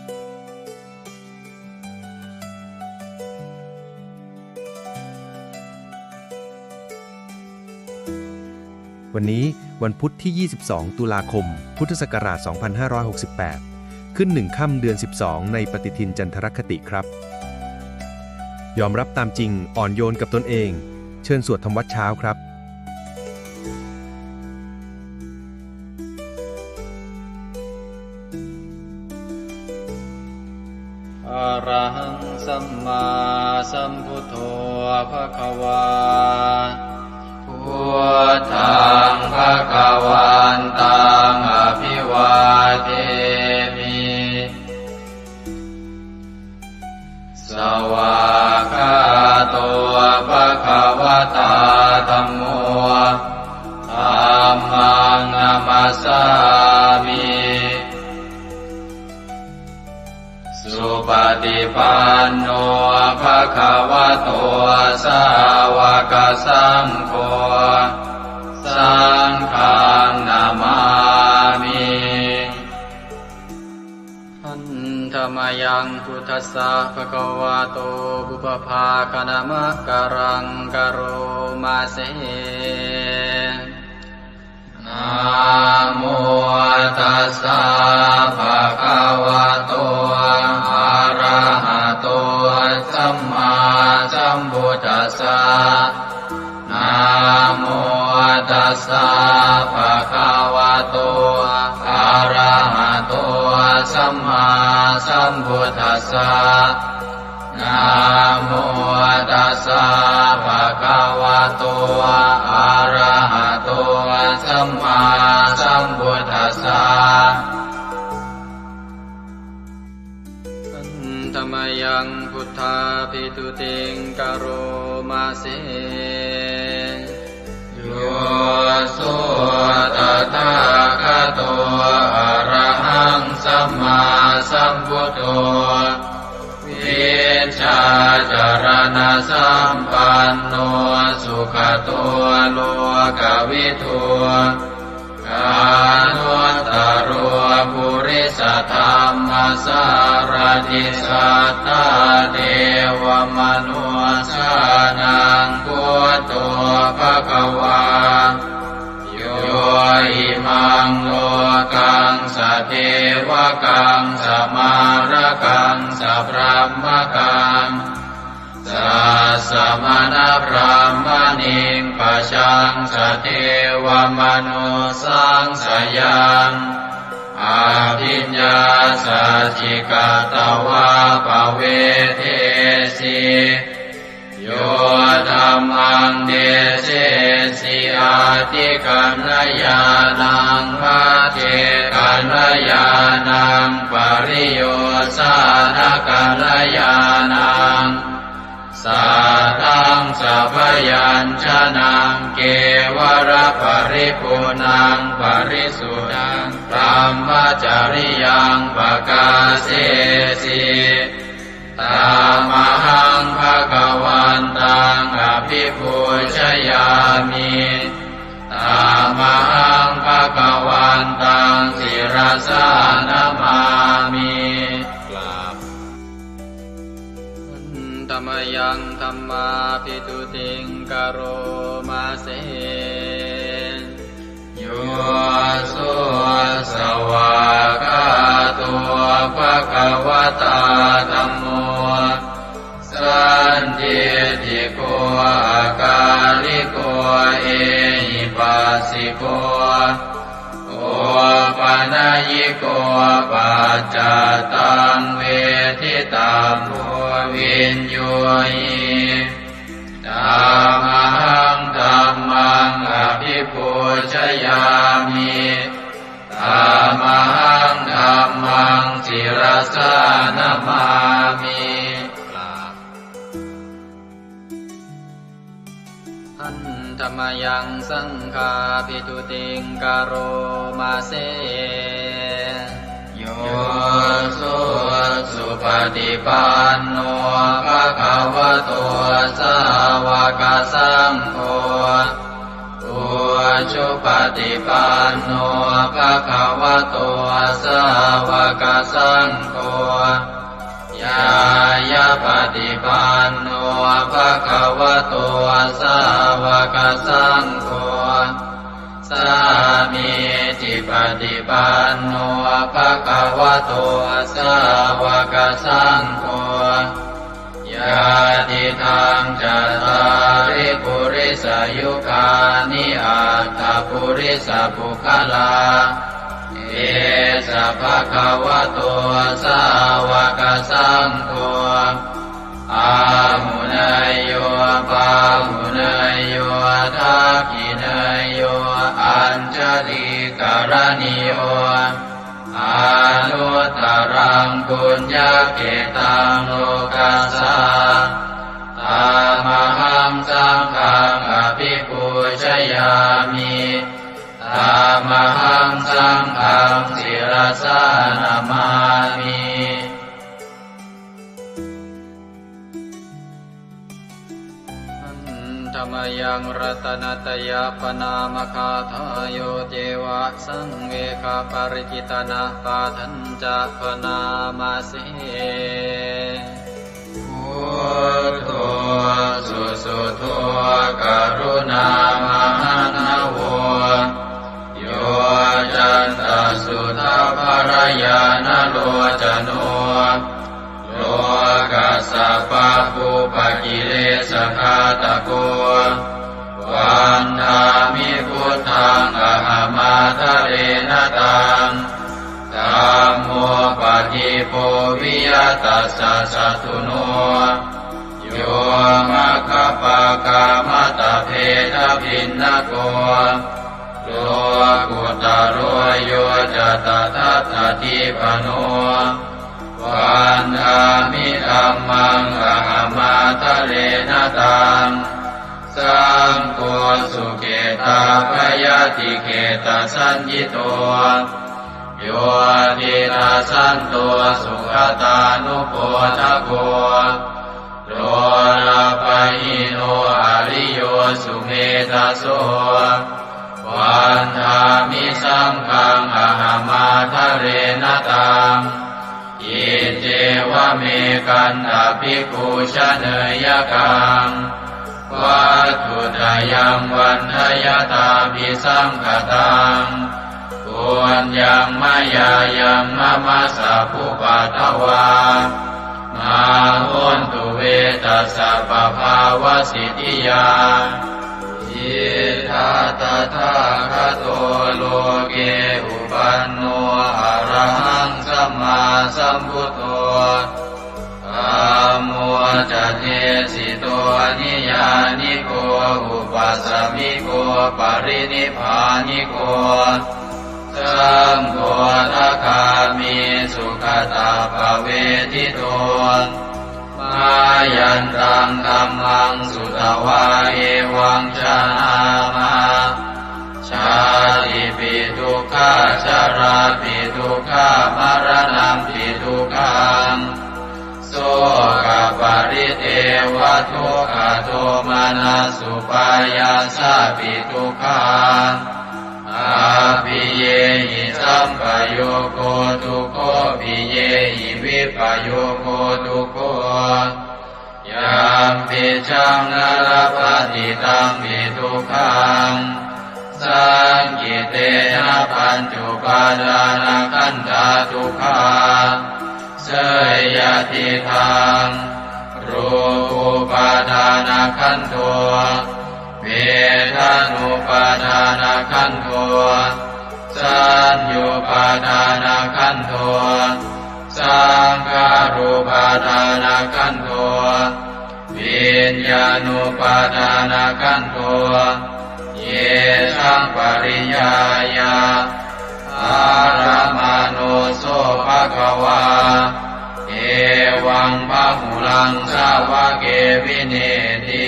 วันนี้วันพุธที่ 22 ตุลาคม พุทธศักราช 2568 ขึ้น1 ค่ำเดือน 12 ในปฏิทินจันทรคติครับ ยอมรับตามจริงอ่อนโยนกับตนเอง เชิญสวดทำวัดเช้าครับ อะระหังสัมมาสัมพุทโธภควาพุทธังภควันตังอภิวาเทมิสวากขาโตภควตาธัมโมธัมมังนัมสสามิสุปฏิปันโนภะคะวะโตสาวกสังโฆสังฆังนามามิหันธรรมยังพุทธัสสะภะคะวะโตบุพภาคณมะกะรังกะโรมาเสนะโมตัสสะภะคะวะโตอะระหะโตสัมมาสัมพุทธัสสะนะโมตัสสะภะคะวะโตอะระหะโตสัมมาสัมพุทธัสสะนะโมตัสสะภะคะวะโตอะระหะโตสัมมาสัมพุทธัสสะธรรมยังพุทธาภิตุติงกโรมาเสโยโสตถาคโตอะระหังสัมมาสัมพุทโธวิชาจารณะสัมปันโนสุขโตโลกวิทูกานุตตโรปุริสธรรมสารติสัทธาเทวมนุสสานังพุทโธภควาโยอิมังโลกังสเทวกังสมารกังสพรหมกังสัสสมณพรหมณิงปะชังสเทวมนุสังสยังอาภิญญาสัจจิกตวาภเวเทสิโยธัมมังเดเสสิอาติกัณญาณังมาเทกัณญาณังปริโยสานกัณญาณังสัทธังสัพยัญชนะเกวรปริปุณังปริสุทธังธรรมจริยังปกาเสสิตามหังภควันตังอภิปูชยามิตามหังภควันตังศิรสานามามิธรรมยังธัมมาภิตุติงกโรมาเสโยโสสวากขาโตภควตาธัมโมสันติติโกอาการิโกเอหิปัสสิโกโอปนัยโกปัจจตังเวทิตาโพวินโยหิธัมมังธัมมังอภิปูชยามิธัมมังธัมมังศิรสานามามิหันธรรมยังสังฆาภิตุติงกโรมาเสโยโสสุปฏิปันโนภะคะวะโตสาวกสังโฆอุชุปฏิปันโนภะคะวะโต สาวกสังโฆยายาปฏิปันโนภะคะวะโตสาวกสังโฆสามีจิปฏิปันโนภะคะวะโตสาวกสังโฆยาติทางจัตตาริปุริสยุคานิอัตถปุริสปุคลาเอสะภะคะวะโตสาวกสังโฆอาหุนายโยปาหุนายโยทักขินายโยอัญชลีกรณิโยอนุตตรังปุญญเกตังโลกัสสะตามหังสังฆังอภิปูชยามิตามหังสังฆังศิรสานามามิธรรมยังรัตนตยปนามคาทายโยเจวะสังเวคาปริจิตนาปาทัญจะปนามาสิพุทโธสุสุโธกรุณามหันโวโยจันตสุทาภรยานโลจโนโลกัสสะปะปุปกิเลสขาตะโกวันธามิพุทธังอหมาทะเรนตังธัมโมปฏิโพวิยตัสสะสัตถุโนโยมะคคปะกามตะเพทพินนโกโลกุตโรโยจะตถาคติปโนวันธามิธัมมังอหมาทะเรนตังสังโฆสุเกตาภยติเกตสัญญิโตโยตินาสันโตสุขตานุโปทโกโลนาปะหิโนอริโยสุเมธาโสวันธามิสังฆังอหมาทะเรนตังอิเจวะเมกันตาภิกขุชเนยกังวัตถุตยังวันทยตาภิสังขตังปุญญังมายายังมะมะสะภุปัตถวามาหุนตุเวตัสสะปะภาวะสิทธิยาอิทัตถาคโตโลเกอุปันโนอะระหังสัมมาสัมพุทโธธัมโมจะเทสิโตนิยานิโกอุปัสสมิโกปรินิพพานิโกสังโฆทัคามิสุขตาภเวทิโตมายันตังธัมมังสุตวาเอวังชนามาชาติปิทุกขาชาราปิทุกขามรณะปิทุกขังโสกปริเทวทุกขโทมานัสสุปายาสาปิทุกขังอาภิเยหิสัมปโยโคทุกโขภิเยหิวิปโยโคทุกโขยามปิชังนรปฏิตังปิทุกขังสังกิเตนะปัญจุปาทานขันธาทุกขาเสยยติทังรูปุปาทานขันโทเวทานุปาทานขันโทสัญญูปาทานขันโทสังขารุปาทานขันโทวิญญาณุปาทานขันโทเยสังปริยายาอารมาโนโสภะคะวาเอวังพะหุลังสาวะเกวิเนติ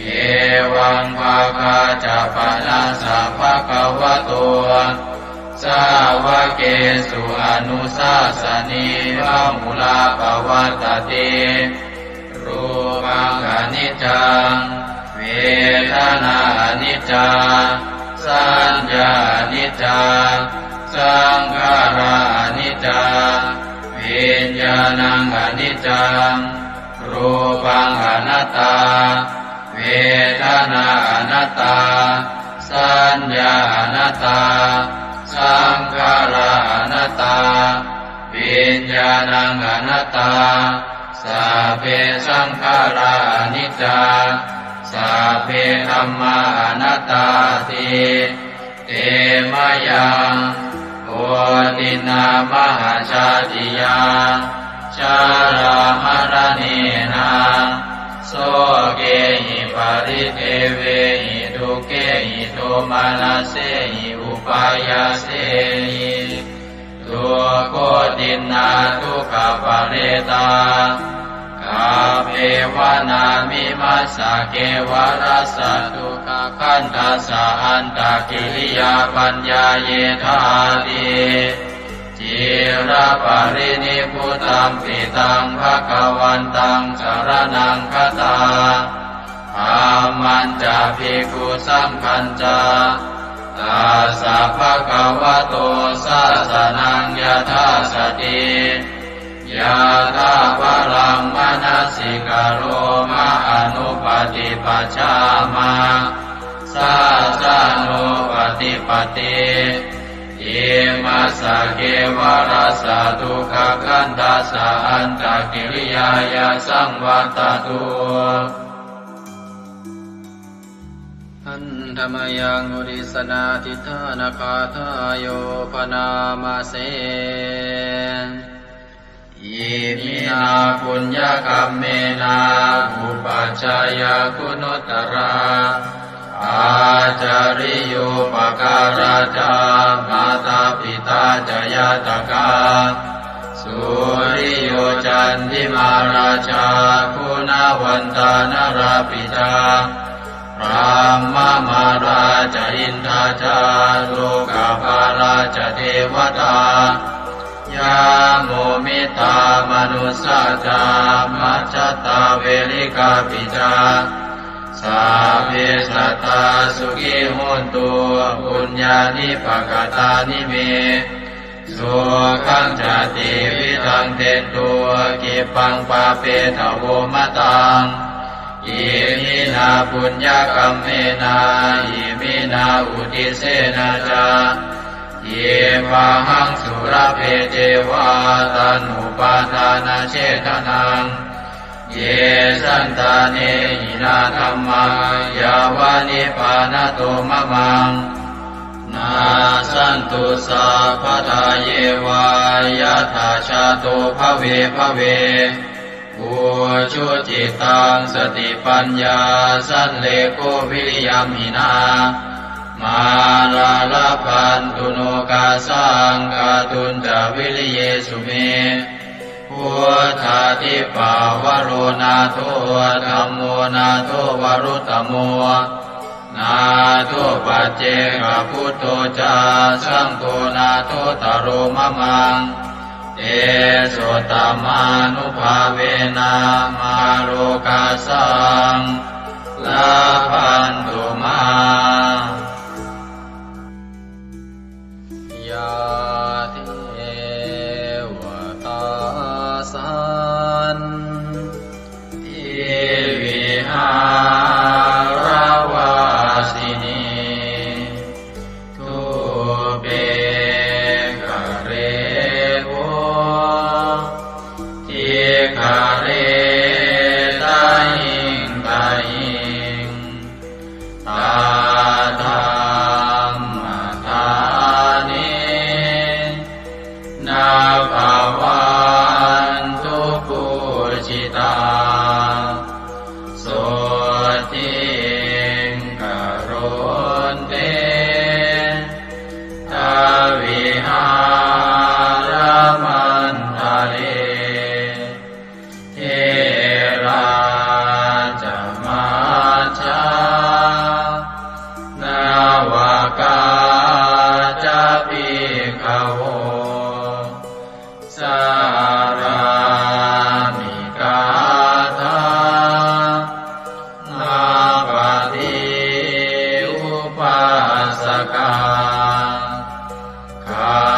เอวังภาคาจะปนะสัพพะคะวะโตสาวะเกสุอนุสาสนีพะหุลาภวัตติรูปังอนิจจังเวทนาอนิจจาสัญญาอนิจจา สังขารานิจจาวิญญาณังอนิจจังรูปังอนัตตาเวทนาอนัตตาสัญญาอนัตตาสังขาราอนัตตาวิญญาณังอนัตตาสัพเพสังขารานิจจาสัพเพธัมมาอนัตตาติเตมะยังโอตินามหาชาติยาชารามรณีนาโสเกหิปาริเทเวหิทุเกหิโทมานาเสหิอุปายาเสหิทุกโคตินาทุกขปะเรตากาเปวานามิมัสสะเกวรัสสะทุกขคันทัสสะอันตะกิริยาปัญญาเยธาติจิระปะรินิพพุตังปิตังภคะวันตังสรณังคตาธัมมันจะภิกขุสังฆัญจาตัสสะภะคะวะโตสาสนังยถาสติยะถาปรังมนัสสิกโรมะอนุปติปัชฌามาสาสะโนปฏิปติอิมัสสะเกวรัสสะทุกขคันทัสสะอันตะกิริยายาสังวัตตุอันธรรมยังอุริสนาทิฏฐานาคาทายโยปนามาเสอิมินาปุญญกัมเมนาอุปัชฌายาคุณุตตราอาจาริโยปการาจามาตาปิตาจยาตกาสุริโยจันทิมาราชาคุณวันตานราปิจาพระมมาราชอินทราชาโลกาภาราชเทวตายาโมมิตามนุสสาจามัจจตาเวริกาปิจาสาเพสัตตาสุขิโหนตุปุญญานิปกตานิเมสุขังจติวิทังเตตัวกิปังปาเปตโวมตังอิมินาปุญญกัมเมนาอิมินาอุทิเสนาจาเยวะหังสุรเพเจวะตันุปาทานาเชตนังเยสันตาเนหินาธัมมายาวานิปานโตมะมังนาสันตุสัพพทาเยวายะถาชาโตภเวภเวอุชุจิตังสติปัญญาสันเลโกวิริยมหินามาลาลาพันตุโนกาสังกาตุนจาวิริเยสุเมพุทธาทิปาวโรนาโทธัมโมนาโทวรุตตโมนาโทปัจเจกพุทโธจาสังโฆนาโทตโรมะมังเอโสตมานุภาเวนะมาโลกาสังลาพันตุมายาเทวตาสันติวิหารวาสินีทุเปกเรโวทิคาเรตาหิงตาหิงตาธรรมธานินาภาวันตุปุจิตาโสติงกโรนเตทาวิหารมันทะเลเทราจมาชานาวากาจะภิกขโวสารามิกาธานาปฏิอุปัสสกาคา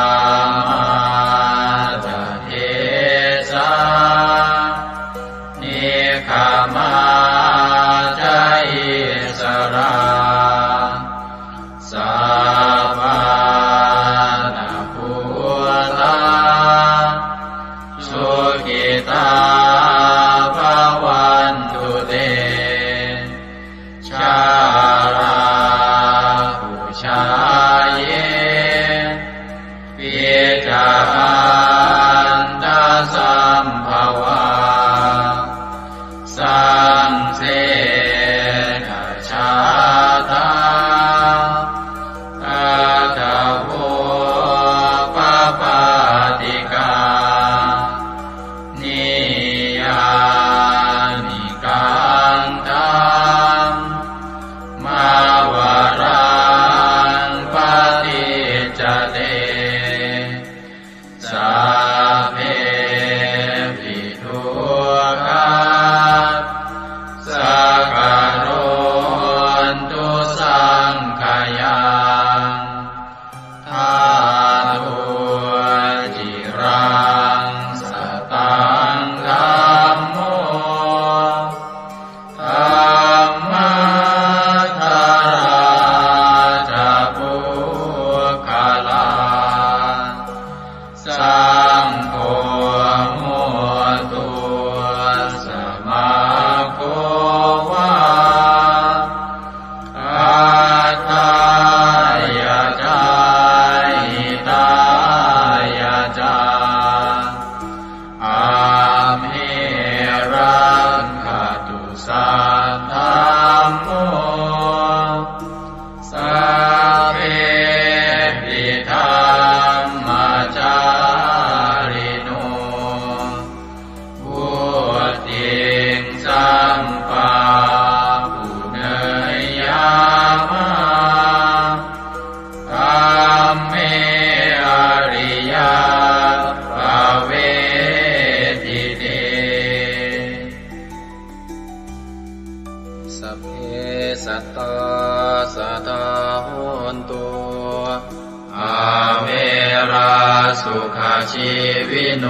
สุขาชีวิโน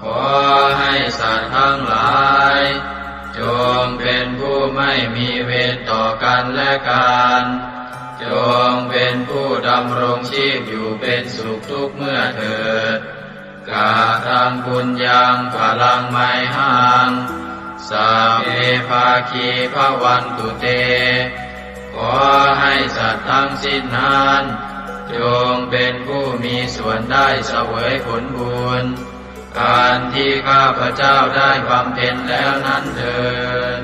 ขอให้สัตว์ทั้งหลายจงเป็นผู้ไม่มีเวรต่อกันและกันจงเป็นผู้ดำรงชีพอยู่เป็นสุขทุกเมื่อเถิดกาทังบุญยังพลังไมหังสัพเพภาคีภวันตุเตขอให้สัตว์ทั้งสิ้นนั้นจงเป็นผู้มีส่วนได้เสวยผลบุญอันที่ข้าพเจ้าได้บำเพ็ญแล้วนั้นเถิด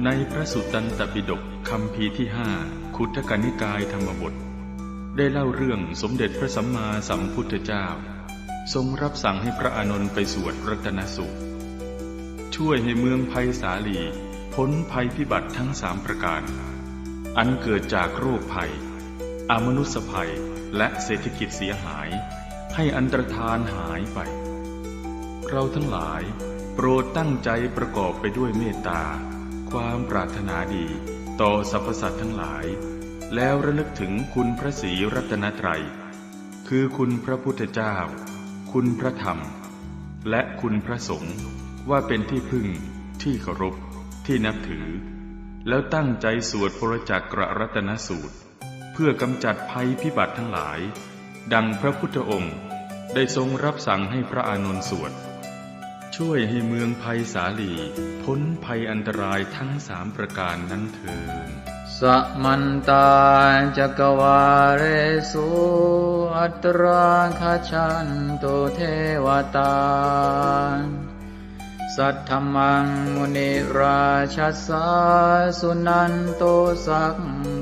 ในพระสุตตันตปิฎกคัมภีร์ที่5 คุตทกนิกายธรรมบทได้เล่าเรื่องสมเด็จพระสัมมาสัมพุทธเจ้าทรงรับสั่งให้พระอานนท์ไปสวดรัตนสูตรช่วยให้เมืองไผ่สาลีพ้นภัยพิบัติทั้ง3ประการอันเกิดจากโรคภัยอมนุษยภัยและเศรษฐกิจเสียหายให้อันตรธานหายไปเราทั้งหลายโปรดตั้งใจประกอบไปด้วยเมตตาความปรารถนาดีต่อสรรพสัตว์ทั้งหลายแล้วระลึกถึงคุณพระศรีรัตนตรัยคือคุณพระพุทธเจ้าคุณพระธรรมและคุณพระสงฆ์ว่าเป็นที่พึ่งที่เคารพที่นับถือแล้วตั้งใจสวดพระจักรรัตนสูตรเพื่อกำจัดภัยพิบัติทั้งหลายดังพระพุทธองค์ได้ทรงรับสั่งให้พระอานนท์สวดช่วยให้เมืองไผ่สาลีพ้นภัยอันตรายทั้ง3ประการนั้นเถิดสัมมันตาจักวาเรสุอัตราคชันตุเทวตาสัทธมังมุนิราชัสสาสุนันโตสัก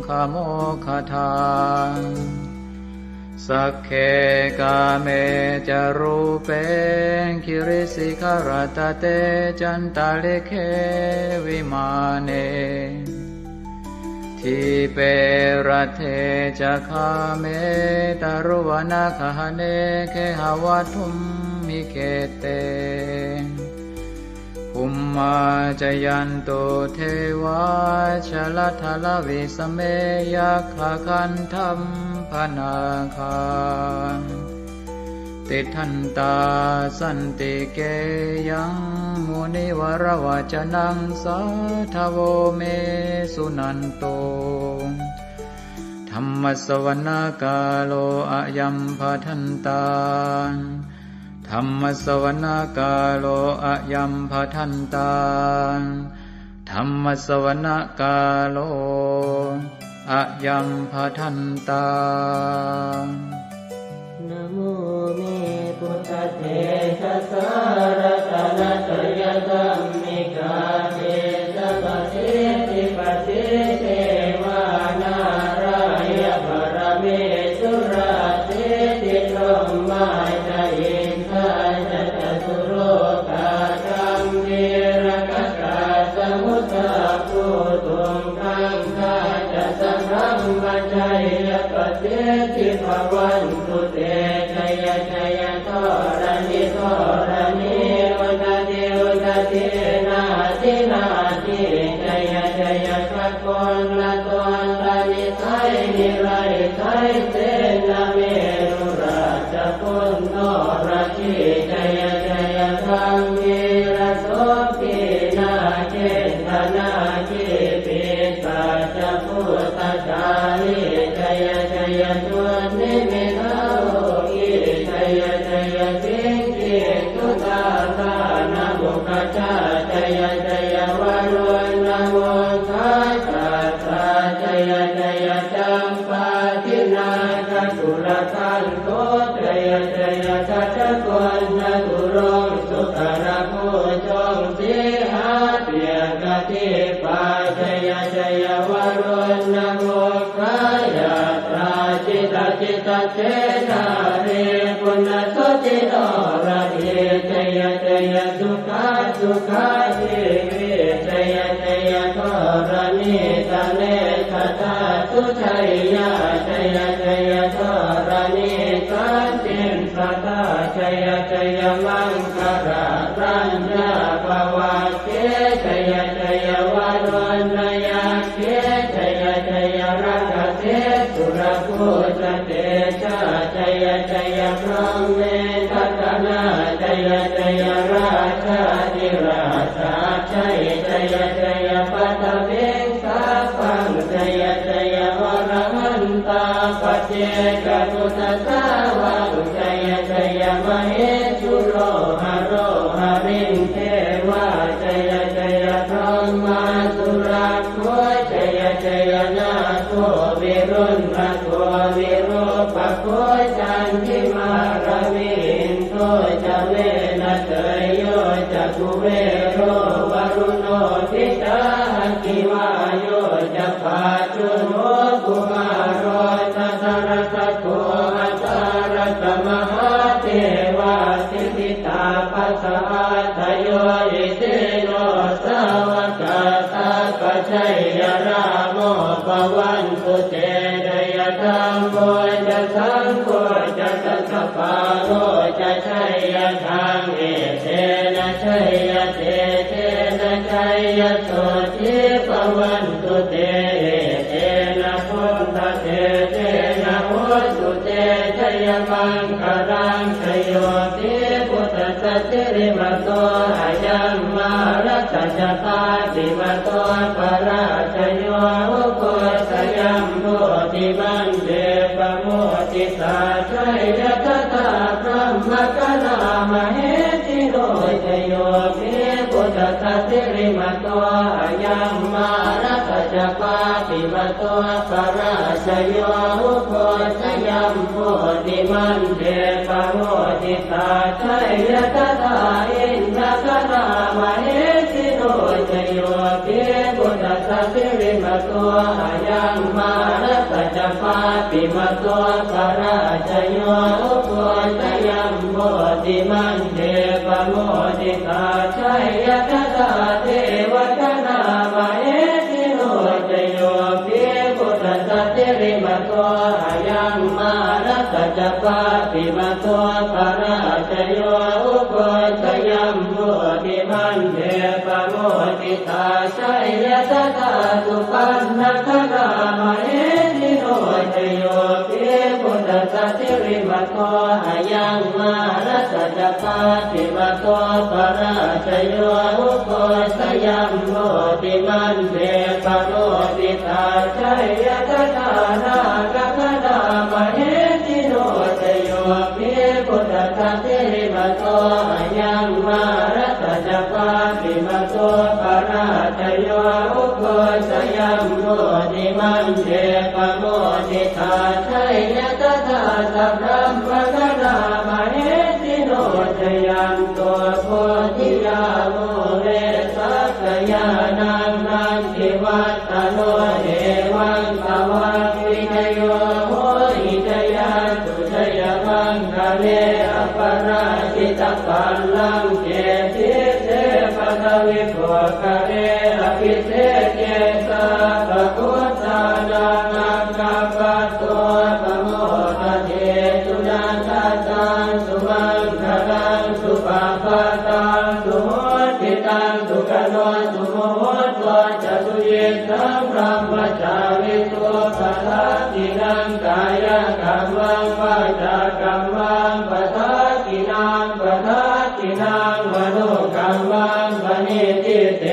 ขโมคทาสักเคกาเมจารูเปคิริสิขรตเตจันตาเลเควิมาเนทิเปรเทจะคาเมตารุวนาคหเนเคหวัตุมมิเกเตภูมิมาจยันโตเทวาชลทลวิสเมยัคขคันธัมพนาคาติทันตาสันติเกยังมุนิวรวจนังสัทธโวเมสุนันโตธัมมสวนาคาโลอะยัมภทันตาธัมมสวนาคาโลอะยัมภทันตาธัมมสวนาคาโลอะยัมภทันตานะโมเมพุทธเถชะสารตนะตยธัมมิกาเทสะปะเทติปะเทเทวานารายะปรเมสุราเทติธรรมาจายินทาจะตสุโรกาธัมเมรกัสสะสมุทธาภูตุงคังคาจะสัมรัมมัจจยปะเทติภวันตุเตชัยชัยทรณิทรณิอุตติอุตตินาทินาทิชัยชัยสักคนละตนละนิสัยนิไรไทยเสนาเมรุราชพุนโนราชิชัยชัยธรรมิระโสปินาเกตนาคิปิสัจพุทธจาริชัยชัยตุนิมิตาชัยชัยสิงคิตุตาตานะบุคจาชัยชัยวารุณโมทัสสะชัยชัยจัมปาทินาคตุลทันโตชัยชัยทัจกวนจตุรงสุขระโพจงสิหาเปียกติปาชัยชัยวารุณโมคายาตราจิตจิตเจนาเรปุณสติโนระเทชัยชัยสุขาสุขาทิวิชัยชัยทรณิตาเนคตาสุชัยยาชัยชัยทรณิสันติสัตตาชัยชัย มังคารารัญญาภวะเกชยชยวารุณยาเกชยชยรักเทสุรภูตเตชะชยชยพระเมทัตนาชยชยราชาธิราชาชัยชยชยปัตเวงสาปังชยชยวรมันตาปเจกตุตสาวังชยชยมเหสุโรหโรหริงเทวาชยชยพรหมาสุราโคชยชยนาโควิรุณโควิโรปโคจันทิมารวินโทจะเวนะเตยโยจะกุเวโรวรุโนทิตาคิวาโยจะปาจุโนกุมารโรตัสรตโกอัสรตมหาเทวาสิทธิตาปัสสะทโยอิเตโนสาวกตาปชัยยราโมปวันตุเตเดยธรรมโมจะสังโฆจะสัสปาโรจะชัยยทางเอเทนะชัยยเตเทนะชัยยโสทิปวันตุเตเทนะพุทธเตเทนะโหตุเตชัยมังคารังชโยติพุทธสัจจิริมโตอายัมมารัตจตาติมโตปราชโยโกสยัมโมติมันเดปโมติสาชัยยตตาพระมกนามเหติโรชโยติพุทธสัจจิริมโตอายัมมารัตจปาติมโตปราชโยโกสยัมโมติมันเดปโมติสาชัยยตตาอินทกนามเหติโรชโยติพุทธสัจจิริมโตอายังมารัตจปาติมโตปราชโยโกสยัมโมติมันเดปโมติสาชัยยตตาเทวกนามเหติโรชโยติพุทธสัจจิริมโตอายังมารัตจปาติมโตปราชโยโกสยัมโมติมันเดปโมติสาชัยยตตาสุปันนครามเหติโรชโยติพุทธสัจจิริมโตอายังมารัตจปาติมโตปราชโยโกสยัมโมติมันเดปโมติสาชัยยตตานาคคณามเหติโรชโยติพุทธสัจจิริมโตอายังมารัตจปาติมโตปราชโยโกสยัมโมติมันเดปโมติสาชัยยตตาสัพพะมกนามเหติโรชยันโตโพธิยาโมเรสักยานังนันทิวัตตโนเดวังสวังวิจโยโหอิจยาตุชยมังคะเลอปราชิตปัลลังเกติเสปทวิโภคะเรอภิเศษเกสะปะพุทธานังอังคัปปะโตปะโมทะเทสุนันทตังสุมังคลังสุปาปะตังสุโหติตังสุขโนสุโมโหตัวจะสุเยสังพรหมจาริตุปัฏฐาตินังกายกัมมังวาจากัมมังปัฏฐาตินังปัฏฐาตินังมโนกัมมังปณิทิเต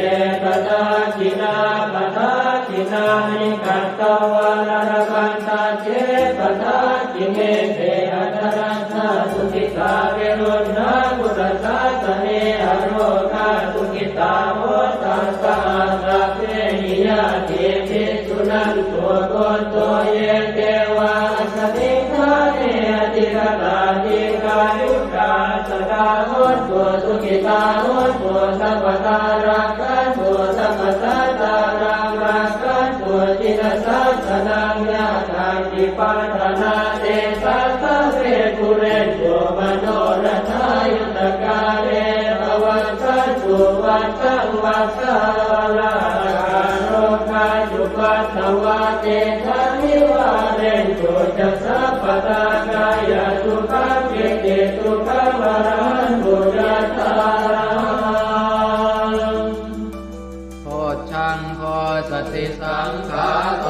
ปัฏฐาตินาปัฏฐาตินานิกัตตวานรกันตาเจปัฏฐาติเมเตอัตรัสสะสุขิตาเวรุณาพุทธศาสเนอโรคาสุขิตาโหตัสสะสัพเพหิยาติภิกษุนันตัวโกโตเยเทวาสมิทาเนอติรตาติกายุกาสดาโหตัวสุขิตาโหตัวสัพพตารักขันตัวสัพพสัตตารังรักขันตัวจิตสัสนังยาทาติปัฏนาเตสัสสะเวกุเรนโยมโนรัทายุตกาเลภวันสันตุวัฏสังวัฏสาวลาโรคาจุปัสสวะเตทันนิวาเรนโตจัสสะปะตากายสุขังเกติสุขังวรหันตุ ยัตตารัง โพชังโพสติสังขาโต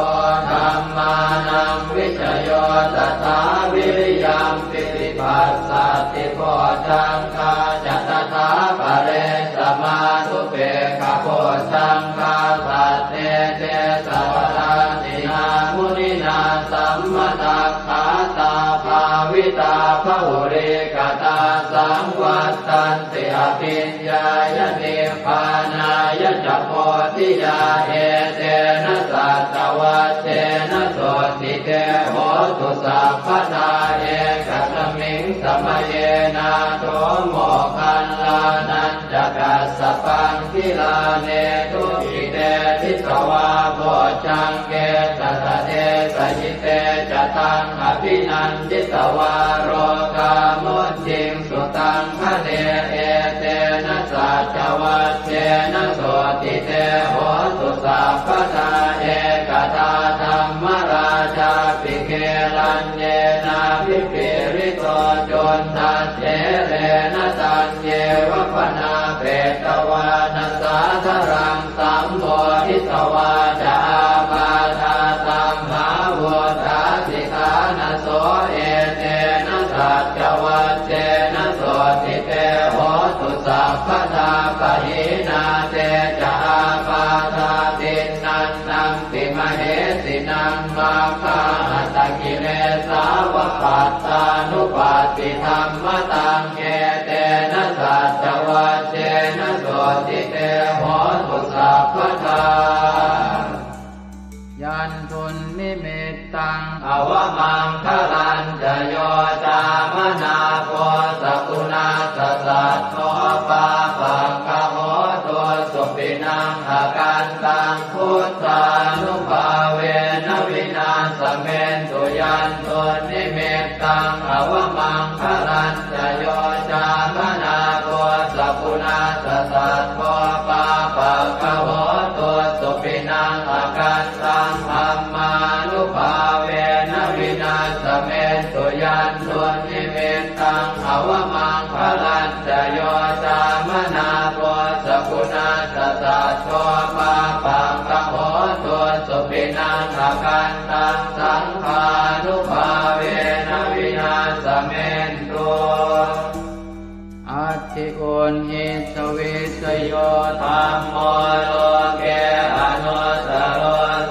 ธัมมานังวิชโยตถาวิริยัมปิติปัสสติโพชังคาจัตถาปะเรสมาธุเปขโพชังคาสัตเตเตสวะราตินามุนินาสัมมตัคขาตาภาวิตาภุริกตาสังวัตตันติอภิญญายนิพพานายจักโพธิยาเอเตนะสัตวัตเตนะโสติเตโหตุสัพพทาเอกสมิงสมเยนาโตโมคันลานันจกัสสปังคิลาเนตุอิเตทิสวาโพชังเกตตะเตสยิเตจตังอภินันทิสวาโรกามุจิงสุตังคะเนเอเตนะสัจวัตเตนะโสติเตโหตุสัพพทาเอกตาธรรมราชาปิเกลันเยนาภิปิริโตจนทัสเถเรนะตัญเยวะปนาเปตวานัสสาธรังสัมโพธิสวาจาปาทาตัมหาวุฒาสิทานะโสเอเตนะสัจวัตเตนะโสติเตโหตุสัพพทาปะหินาเตจาปาทาตินันนังติมเหสินังมาคาตะกิเลสาวะปัตตานุปัสสิธรรมตังเอเตนะสัจวัตเตนะโสติเตโหตุสัพพทายันทุนนิมิตตังอวมังคลันจะโยจามนาโพสกุณาสสัตโตปาปังกโหตัวสุปินังอาการตังพุทธานุภาเวนวินาสเมนตุยันทุนนิมิตตังอวมังคลันจะโยจามนาโพสกุณาสสัตโตปาปังกโหตัวสุปินังอาการตังธรรมานุภาเวนวินาสเมนตุยันตุนิมิตตังอวมังคลันจะโยจามนาโพสกุณาสสัตโตปาปังกโหตัวสุปินังอาการตังสังฆานุภาเวนวินาสเมนตุอัตถิโอนหิสวิสโยธัมโมโลเกอนุสโร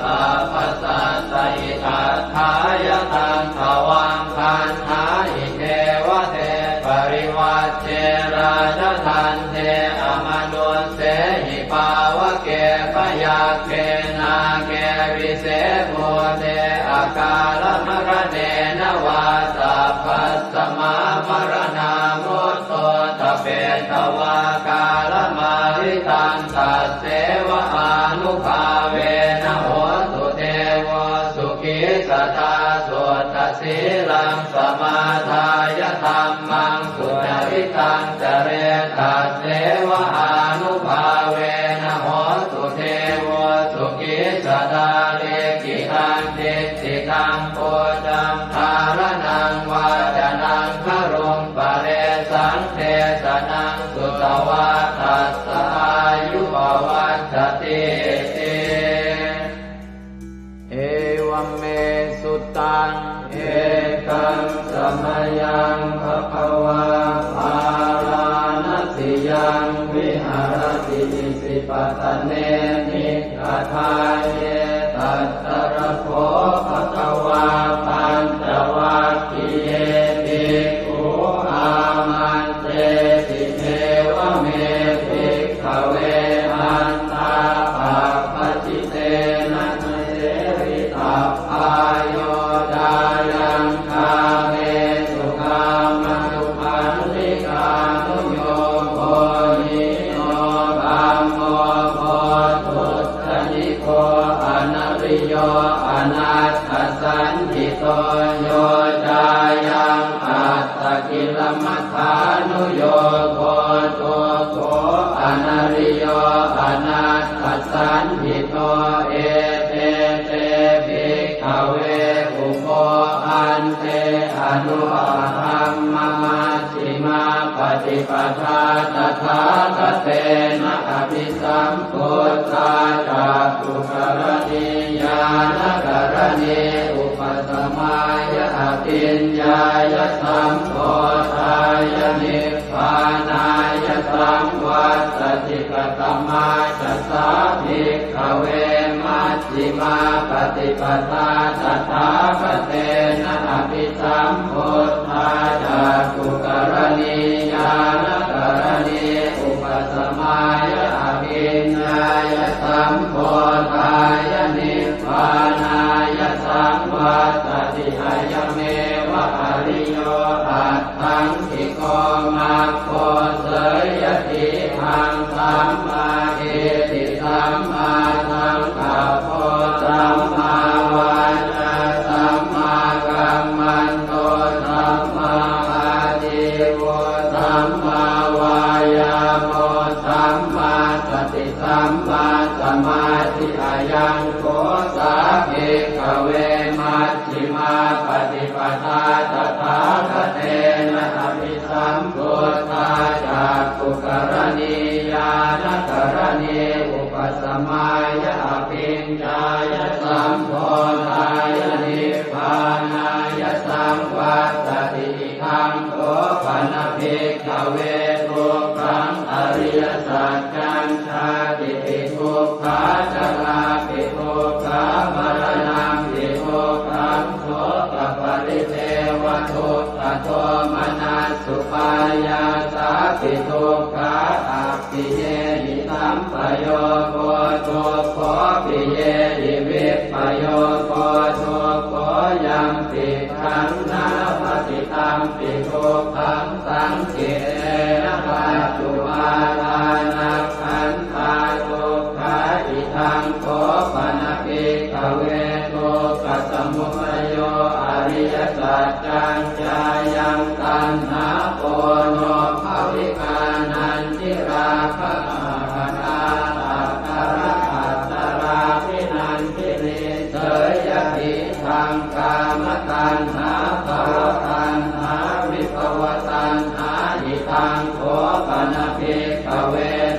สัพพสัตตหิตัฏฐายตังภวังคันหาหิเทวเทปริวัชเชราชทันเทอมนุสเสหิปาวะเกปยาเกนาเกวิเศโมเทอากาลมรเนนวาสัพพัสสมามรณามุตโตตเปตวากาลมาริตังตัสเสวะอานุภาเวนะโหตุเทวสุขิสตาสุตสีลังสมาทายธรรมังสุจริตังจเรตัสเสวะอานุภาเวนะโหตุเทวสุขิสตาเลกิตังติติตังโพจังภารนังวาจนังครุงปะเรสังเทสนังสุตวาทัสสะอายุภวัฏติเอวเมสุตังเอกังสมยังภควาภาลานัสสิยังวิหารติสิปตเนนิกทาเยตัตตระโภภควาปัญจวัคคีเยภิกขุอามันเตติเทวเมภิกขเวหันตาปัปปจิเตนะเสริตัพพายโยดายังคาเมสุขามสุขันธิกานุโยโภหิโนธัมโมโพธุตนิโกอนัริโยอนัตถสันติโตโยจายังอัตตกิลมัฏฐานุโยโกตุโกอนัริโย ฏิปทาตถาคเตนะอภิสัมพุทธาจักขุกรณีญาณกรณีอุปสมัยอภิญญายสัมโพธายนิพพานายสัมวัตติกตมาจัสสาภิกขเวมัชฌิมาปฏิปทาตถาคเตนะอภิสัมพุทธาจักขุกรณีญาณกรณีอุปสมัยอภิญญายสัมโพธายนิพพานายสัมวัตติอายเมวะอริโยอัตถังคิโกมัคโคเสยติหังสัมมาเอติสัมมาสังกัปโปสัมมาวาจาสัมมากัมมันโตสัมมาอาชีวะสัมมาวายาโมสัมมาสติสัมมาสมาธิอายังโกสาภิกขเวมัชฌิมาปฏิปทาตถาคเตนะอภิสัมพุทธาจักขุกรณีญาณกรณีอุปสมัยอภิญญายสัมโพธายนิพพานายสัมวัตติทังโสปนภิกขเวทุกขังอริยสัจจังชาติปิทุกขาชราปิทุกขามรณะปิทุกขังโสกปริเทวทุกขโทมนัสสุปายาสาปิทุกขาอัปปิเยหิสัมปโยโกทุกขปิเยหิวิปปโยโกทุกขยังปิขันนาปฏิตัมปิทุกขังสังเกนะปัจจุปาทานักขันธาทุกขาอิทังโขปนภิกขเวทุกขสมุทัยโยอริยสัจจังจายังตัณหาโกโนภวิกานันทิราคะคนาตัตตระอัตตราภินันทิริเสยติทางกามตัณหาภวตัณหาวิภวตัณหาอิทังโขปนภิกขเว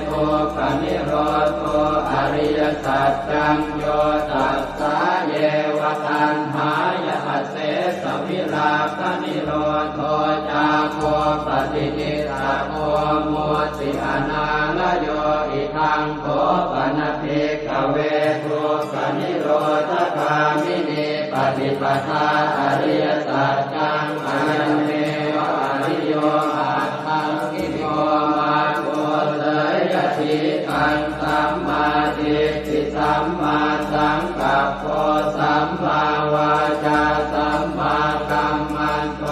ทุกขนิโรธอริยสัจจังโยตัสสะเยวตัณหายะเสสวิราคะนิโรธจาโคปฏินิสสะโคโมติอนาลโยอิทังโขปนภิกขเวทุกขนิโรธคามินีปฏิปทาอริยสัจจังอายเมวะอริโยอัตถังคิโยมาโกเสยติขังสัมมาทิฏฐิสัมมาสังกัปโปสัมมาวาจาสัมมากัมมันโต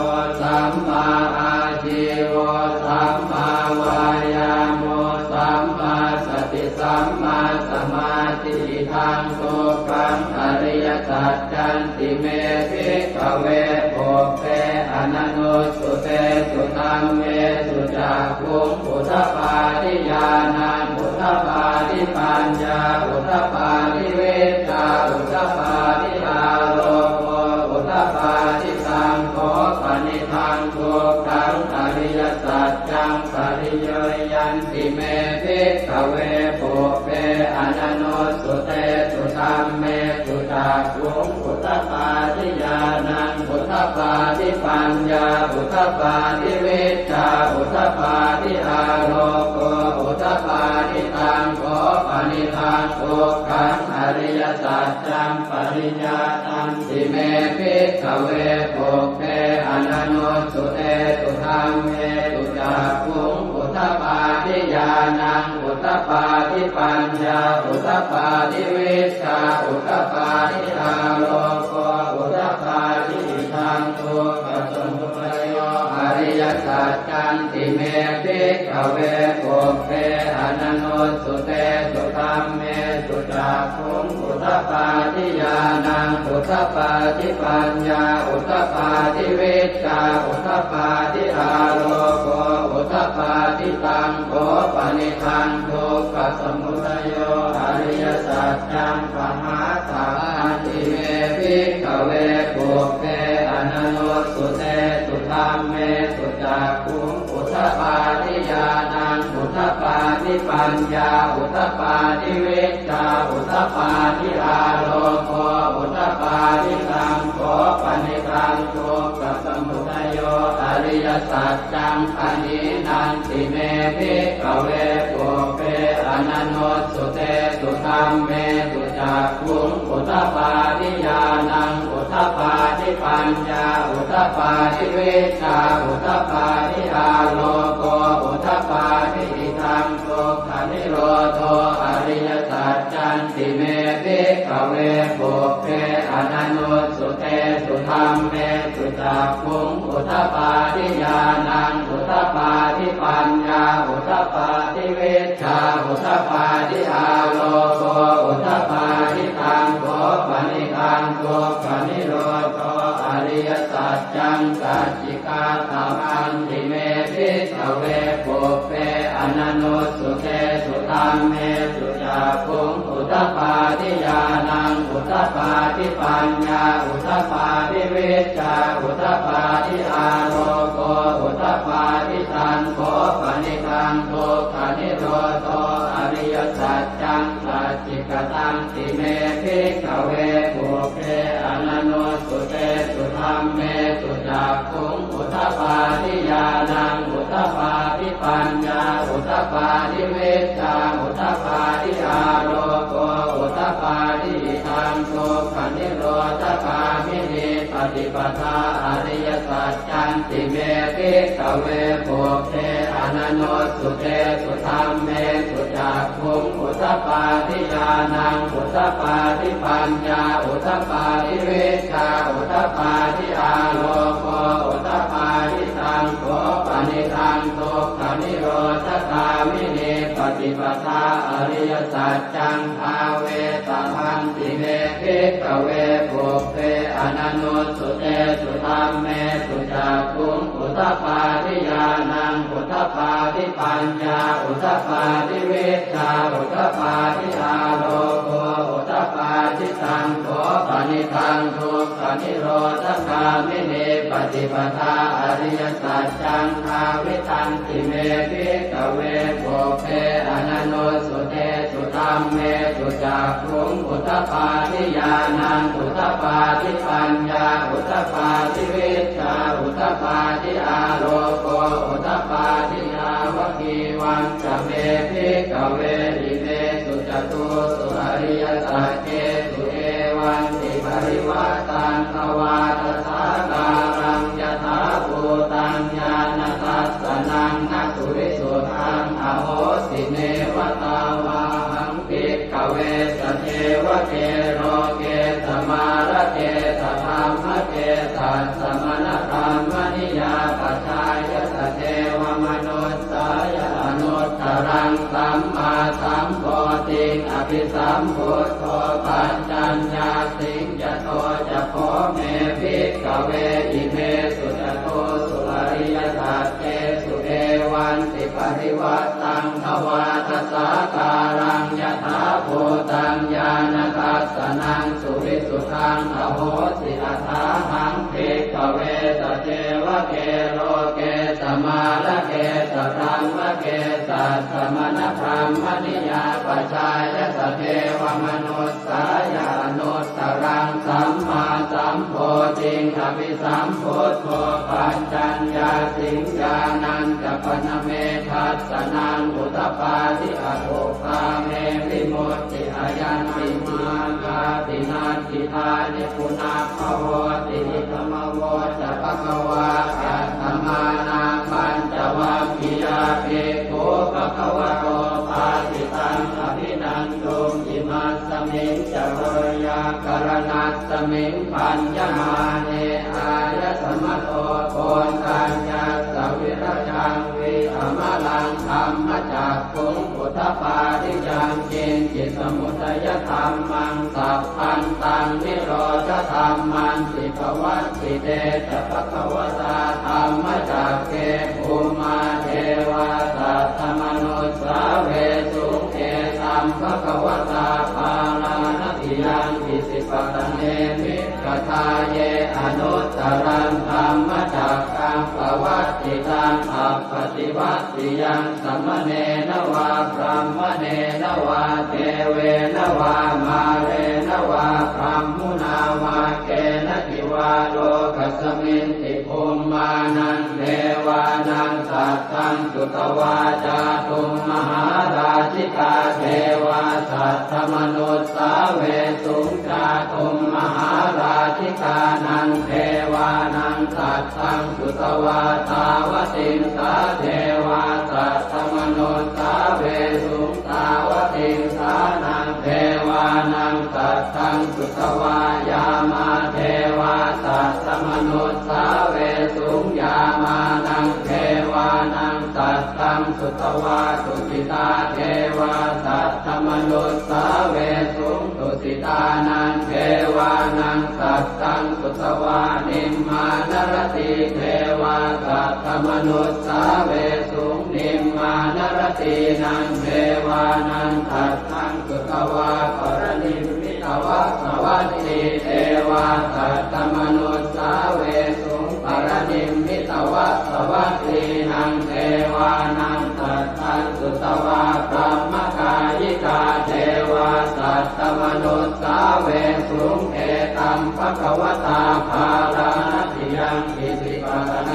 สัมมาอาชีวะสัมมาวายาโมสัมมาสติสัมมาสมาธิทังทุกขังอริยสัจจันติเมภิกขเวโภเปอนันโนสุเตสุตัมเมสุจักขุงอุทธปาทิญาณังอุทธปาทิปัญญาอุทธปาทิเวชาอุทธปาทิอาโลโกอุทธปาทิสังโฆปณิทังทุกขังอริยสัจจังปริโยยันติเมภิกขเวโภเปอนันโนสุเตสุตัมเมสุจักขุงอุทธปาทิญาณังอุทธปาทิปัญญาอุทธปาทิเวชาอุทธปาทิอาโลโกอุทธปาทิตังโฆปณิทังทุกขังอริยสัจจังปริญญาตันติเมภิกขเวโภเปอนันโนสุเตสุธัมเมสุจักขุงอุทธปาทิญาณังอุทธปาทิปัญญาอุทธปาทิเวชาอุทธปาทิอาโลโกอุทธปาทิทังทุกขสมุทัยโยอริยสัจจันติเมภิกขเวโภเปอนันโนสุเตสุธัมเมสุจักขุงอุทธปาทิญาณังอุทธปาทิปัญญาอุทธปาทิเวชาอุทธปาทิอาโลโกอุทธปาทิตังโฆปณิทังทุกขสมุทัยโยอริยสัจจังปหาสังติเมภิกขเวโภเปอนันโนสุเตสุธัมเมสุจักขุงอุท ทปาทิญาณังอุทธปาทิปัญญาอุทธปาทิวิชชาอุทธปาทิอาโลโกอุทธปาทิสังโฆปณิธังโตกัสสมุทัยโยอริยสัจจังอนินันติเมภิกขเวปุเปอนันโนสุเตสุธัมเมสุจักขุงอุทธปาทิญาณังอุทธปาทิปัญญาอุทธปาทิวิชชาอุทธปาทิอาโลโกอุทธปาทิอิทังโตขันนิโรโธอริยสัจจันติเมภิกขเวปุเปอนันโนสุเตสุธัมเมสุจักขุงอุทธปาทิญาณังอุทธปาทิปัญญาอุทธปาทิวิชชาอุทธปาทิอาโลโกอุทธปาทิตังโกปณิธังโกปณิโรโธอริยสัจจังสัจจิกาตมังติเมภิกขเวปุเปอนันโนสุเตสุธัมเมสุจักขุงอุทธปาทิญาณังอุทธปาทิปัญญาอุทธปาทิวิชชาอุทธปาทิอาโลโกอุทธปาทิตังโกปณิธังโกขันนิโรโธอริยสัจจังสัจจิกตังติเมภิกขเวปุเปอนันโนสุเตสุธัมเมสุจักขุงอุทธปาทิญาณังอุทธปาทิปัญญาอุทธปาทิวิชชาอุทธปาทิอาโลโกอุทธปาทิทังโกขันนิโรธคามินีปฏิปทาอริยสัจจันติเมภิกขเวปุเปอนันโนสุเตสุธัมเมสุจักขุงอุทธปาทิญาณังอุทธปาทิปัญญาอุทธปาทิวิชชาอุทธปาทิอาโลโกอุทธปาทิตังโกปณิธังโตขันนิโรธคามินีปฏิปทาอริยสัจจังภาเวตพันติเมภิกขเวปุเปอนันโนสุเตสุธัมเมสุจักขุงอุทธปาทิญาณังอุทธปาทิปัญญาอุทธปาทิวิชชาอุทธปาทิอาโลโกอุทธปาทิตังโกปณิธังทุกขนิโรธคามินีปฏิปทาอริยสัจจังภาวิตันติเมภิกขเวปุเปอนันโนสุเตสุธัมเมสุจักขุงอุทธปาทิญาณังอุทธปาทิปัญญาอุทธปาทิวิชชาอุทธปาทิอาโลโกอุทธปาทิยาวกีวันจะเมภิกขเวอิเมสุจตุสุอริยสัจเจสุเอวันติปริวัตังภวาทสาการังยถาภูตังญาณทัสสนังนัสุริสุทังอโหสิเนวตาวาหังภิกขเวสเทวเกโรเกสมาระเกสธรรมเกสัสสมณธรรมนิยาปัจจายสเทวมนุสสายอนุตตรังสัมมาสัมโพธิอภิสัมพุทโธปัญจัญญาสิงยโตจะโพเมภิกขเวอิเมสุจโตสุอริยสัจเจสุเอวันติปริวัตตังภวาทสาการังยถาภูตังญาณทัสสนังสุวิสุทังอโหสิอัฏฐาหังภิกขเวสเทวเกโลเกสมาระเกสธรรมเกสัสสมณธรรมนิยาปัจจายสเทวมนุสสายานุตตรังสัมมาสัมโพธิอภิสัมพุทโธปัญจัญญาสิงญาณัญจปนเมทัสสนังอุทธปาทิอโภคาเมวิมุตติอายันติมาคาตินาทิธานิปุนาภโวตินิธรรมโวจะภควาอัตถมานาปัญจวัคคียาเภโคภควโตปาติตังอภินันตุอิมัสสมิงจวรยากรณัสสมิงปัญญมาเนอายสมโตโกนตัญญาสวิรจังวิธรรมลังธรรมจักขุงอุทธปาทิยังจินจิตสมุทัยธรรมังสัพพันตังนิโรธธรรมันติภวัตติเตจะภควตาธรรมจักเกภูมาเทวาสัตตมนุสสาเวสุเอตัมภควตาภาลานติยังอิสิปตเนมิกทาเยอนุตตรังธรรมจักกังภวัตติ ติตังอัปปติวัตติยังสัมมเนนวาพรหมเนนวาเทเวนวามาเรนวาพรหมุนาวาเกณทิวาโลกัสมินติภูมิมานังเทวานังสัตตังสุตวาจาตุมมหาราชิกาเทวาสัตถมนุสสาเวสุงจาตุมมหาราชิกานังเทวานังสัตตังสุตวาตาวติงสาเทวาสัตถมนุสสาเวสุงตาวติงสานังเทวานังสัตตังสุตวายามาเทวาสัตถมนุสสาเวสุงยามานังเทวานังสัตตังสุตวาตุสิตาเทวาสัตถมนุสสาเวสุงตุสิตานังเทวานังสัตตังสุตวานิมมานรติเทวาสัตถมนุสสาเวสุงนิมมานรตินังเทวานังสัตตังสุตวาปรนิมมิตวัสสวัตติเทวาสัตถมนุสสาเวสุงปรนิมมิตวัสสวัตตินังเทวานังสัตตังสุตวาพรหมกายิกาเทวาสัตถมนุสสาเวสุงเอตัมภควตาภาลานัติยังอิสิปะเน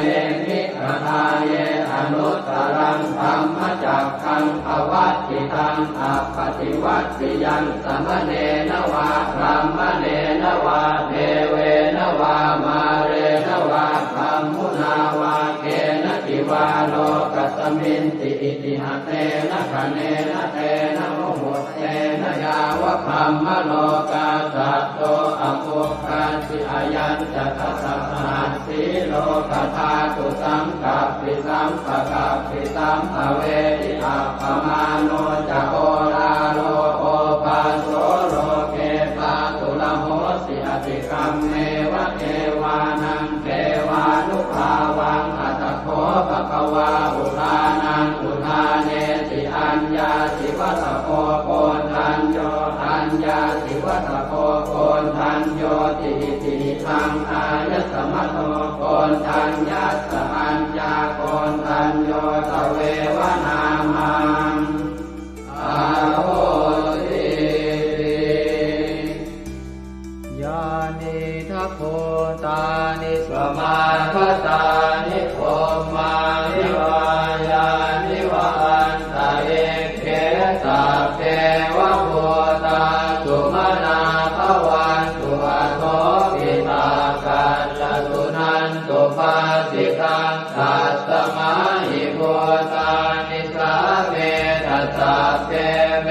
มิกทาเยอนุตตรังธรรมจักขังภวัตติตังอัปปติวัตติยังสัมมเนนวาพรหมเนนวาเทเวนวามาเรนวาพรหมุนาวาเกณทิวาโลกัสมินติอิติหะเตนะคะเนนะเตนะโมโหเตนะยาวะพรหมโลกาสัตโตอโภคาสิอายัญจตัสสะหัสสีโลกธาตุสังกัปปิสัมปะกัปปิสัมภเวทิอัปปมาโนจะโอลาโลโอปาโสโลเกปาตุละโหสิอติกัมเมวะเทวานังเทวานุภาวังอัตโขภควาอุทานังอุทาเนติอัญญาสิวัตโพโกนทัญโยอัญญาสิวัตโพโกนทัญโยติติทังอายสมัตโตโกนทัญญาสอัญญาโกนทัญโยตเววนามังอาโหติยานิทัพโพตานิสมาคตานิโภมานิวายานิวาอันตะเอเกสัพเพวะโพตาสุมานาภวันตุอะโทปิตากัลลตุนันตุปาสิตังสัตตมะหิโพตานิสาเมตัสสะเพเม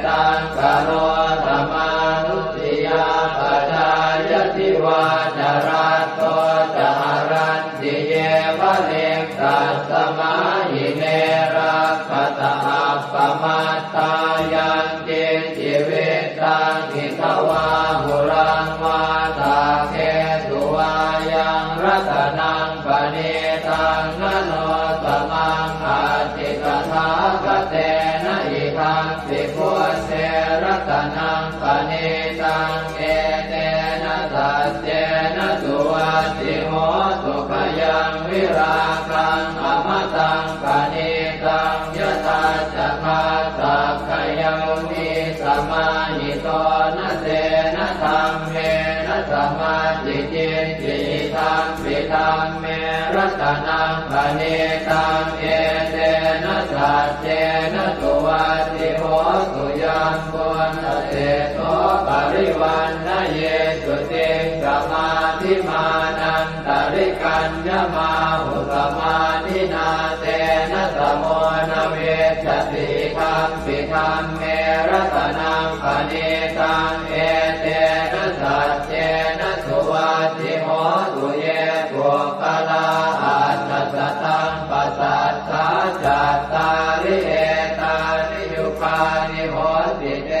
ตังกโรธรรมานุติยาปัจจายติวาจารัตโตจารันติเยวะเลกัสสมาหิเนรักขตาอัปปมัตตายังเกจิเวตังอิทวาหุรังวาตาเกตุวายังรัตนังปณิตังนโนตมังอาติกถาคเตนะอิทังปิโกเสรัตนังปณิตังเอเตนะสัจเจนะสุวัตติโหสุขยังวิราคังอมตังปณิตังยตาจักขาสักขยามิสมาหิโตนะเตนะธรรมเมนะสมาธิจิตติธัมปิธัมเมรัตนังปณิตังเอเตนะสัจเจนะสุวัตติโหสุยัมปุณณเตโสปริวันนะเยสุติสมาธิมานันตริกัญญมาหุสมาธินาเตนะสโมนะเวชติธัมปิธัมเมรัตนังปณิตังเอเตนะสัจเจนะสุวัตติโหสุเยปุคคลาอัตตสตังปัสสัทธาจัตตาริเอตานิยุคานิโหติเต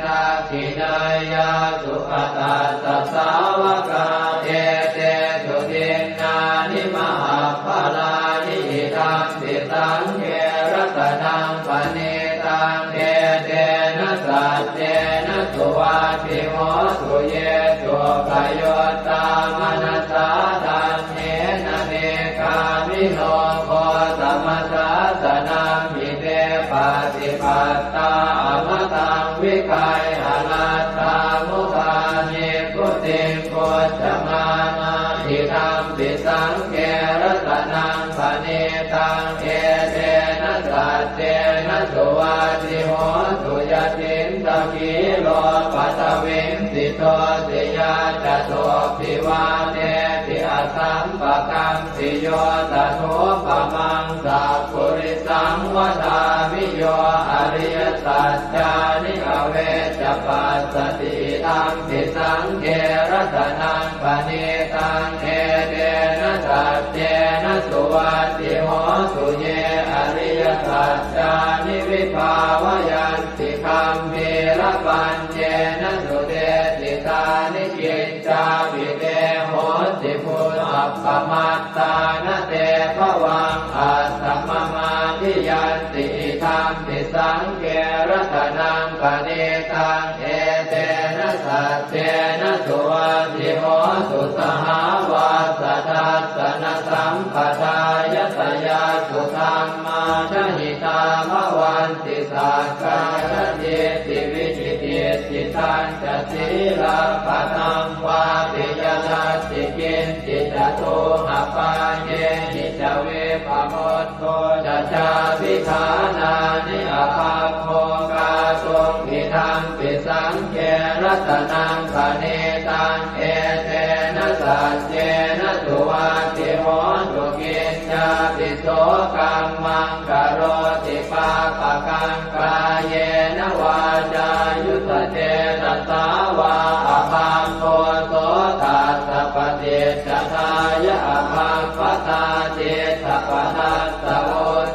นะขินายาสุขตัสสะสาวกาเอเตสุทินนานิมหาภลานิหิตังปิตังเกรัตนังปณิตังเอเตนะสัจเจนะสุวัตติโหสุเยจุปโยตามนัสสาดันเนนะเนกามิโนโค ตตาอมตังวิกายอนัตตามุขานิพุติงโกจมานาทิธรรมปิสังเกรัตนังปณิตังเอเตนะสัจเจนะสุวัติโหตุยตินตะกิโลปัตวิงสิโตสิยาจโตภิวาเนติอสัมปะกัมสิโยตโทปะมังสัพพุริสังวทามิโยอริยสัจจานิอเวจปัสสติธรรมปิสังเกรัตนังปณิตังเอเตนะสัจเจนะสุวัติโหตุเยอริยสัจจานิวิภาวยันติคัมภีรปัญเจนะสุเตติตานิจิตจาภิเตโหติพุทธัปปมัตตานะเตภวังอัสสมมาทิยันติธรรมปิสังเกรัตนังปณิตังเอเตนะสัจเจนะสุวัติโหตุสหาวาสทัสสนสัมปทายตยาสุธรรมาชหิตาภวันติสักกายติวิจิติจิตันจะศีลปะทังวาปิยทัสสิกินจิตโตหปาเยหิจเวปโมทโตจะจาภิธานานิอภาโภกาทรงอิทังปิสังเกรัตนังปณิตังเอเตนะสัจเจนะสุวัติโหตุกิจจาปิโสกัมมังกโรติปาปะกังกายเยนะวาจายุตเตตัสสาวาอภาโคโสตัสสะปฏิจจทายะอภาปตาเจตปทัสสะโอ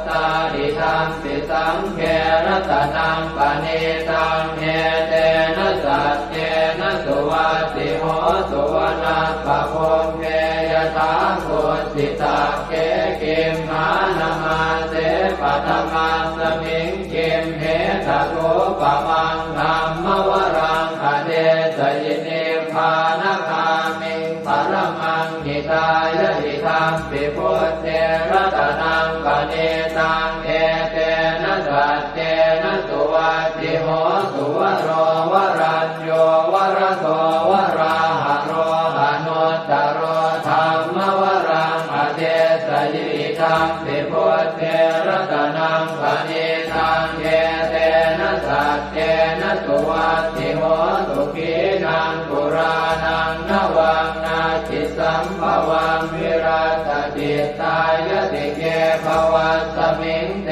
ตาดิธรรมปิสังเกรัตนังปณิตังเอเตนะสัจเจนะสุวัติโหตุวนาปะโคมเกยถาโคสิตาเกกิมมานามาเสปัตมังสมิงกิมเหตโตปะมังธรรมวรังอเดสยินิพพานคามิงปรมังหิตายะหิธรรมปิพุทเทรัตนังปณิตังเอเตนะสัจเจนะสุวัติโหตุวโรวรัญโยวรโตวราหะโรหะโนตโรธรรมวรังอเดสยิธรรมปิพุทเทรัตนังปณิตังเอเตนะสัจเจนะสุวัติโหตุขีนังปุรานังนวังนาจิสัมภวังวิรัตติตายติเกภวัสสมิงเต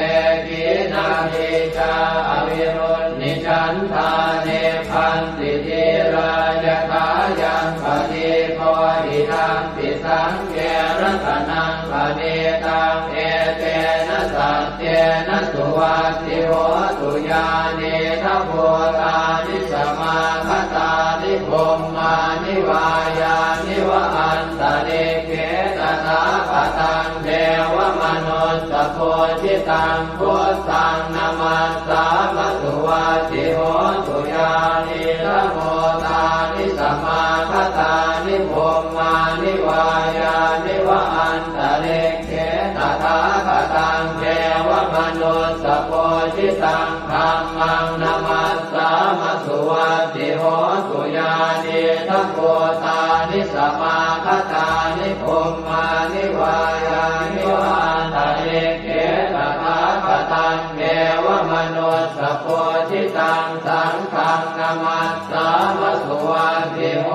กีนาหิจาอวิรุณนิจันทาเนพันติทิรายะทายังปฏิโพหิทังปิสังเกรัตนังปณิตังเอเตนะสัจเจนะสุวัติโหตุญาณิทัพโพธานิสมาคตานิพมมานิวายานิวะอันตะเนเกตถาคตังเทวมนุสสโพธิตังพุทธังนามัสสามะสุวัติโหตุญาณิทัพโพธานิสมาคตานิพมมานิวายานิวะอันตะเนเกตถาคตังเทวมนุสสโพธิตังธัมมังนามัสสามะสุวัติโหตุญาณิทัพโพธานิสมาคตานิพมมานิวายานิวะอันตะเนเกตถาคตังเทวมนุสสโพธิตังสังฆังนามัสสามะสุวัติโห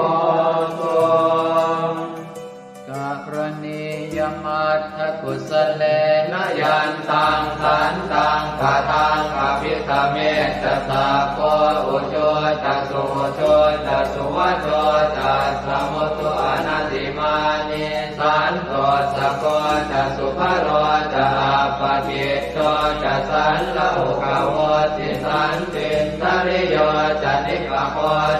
ตุกรณียมัตถกุศเลนะยันตังขันตังปะทังอภิธเมตตาโกอุโชตัสสุโชตัสสุวัโชตัสสะมุตุอนัตติมานิสันโตสะโกตัสสุภโรจะอาปะกิจโตจะสันละอุกโวติสันตินทริโยจะนิกะโค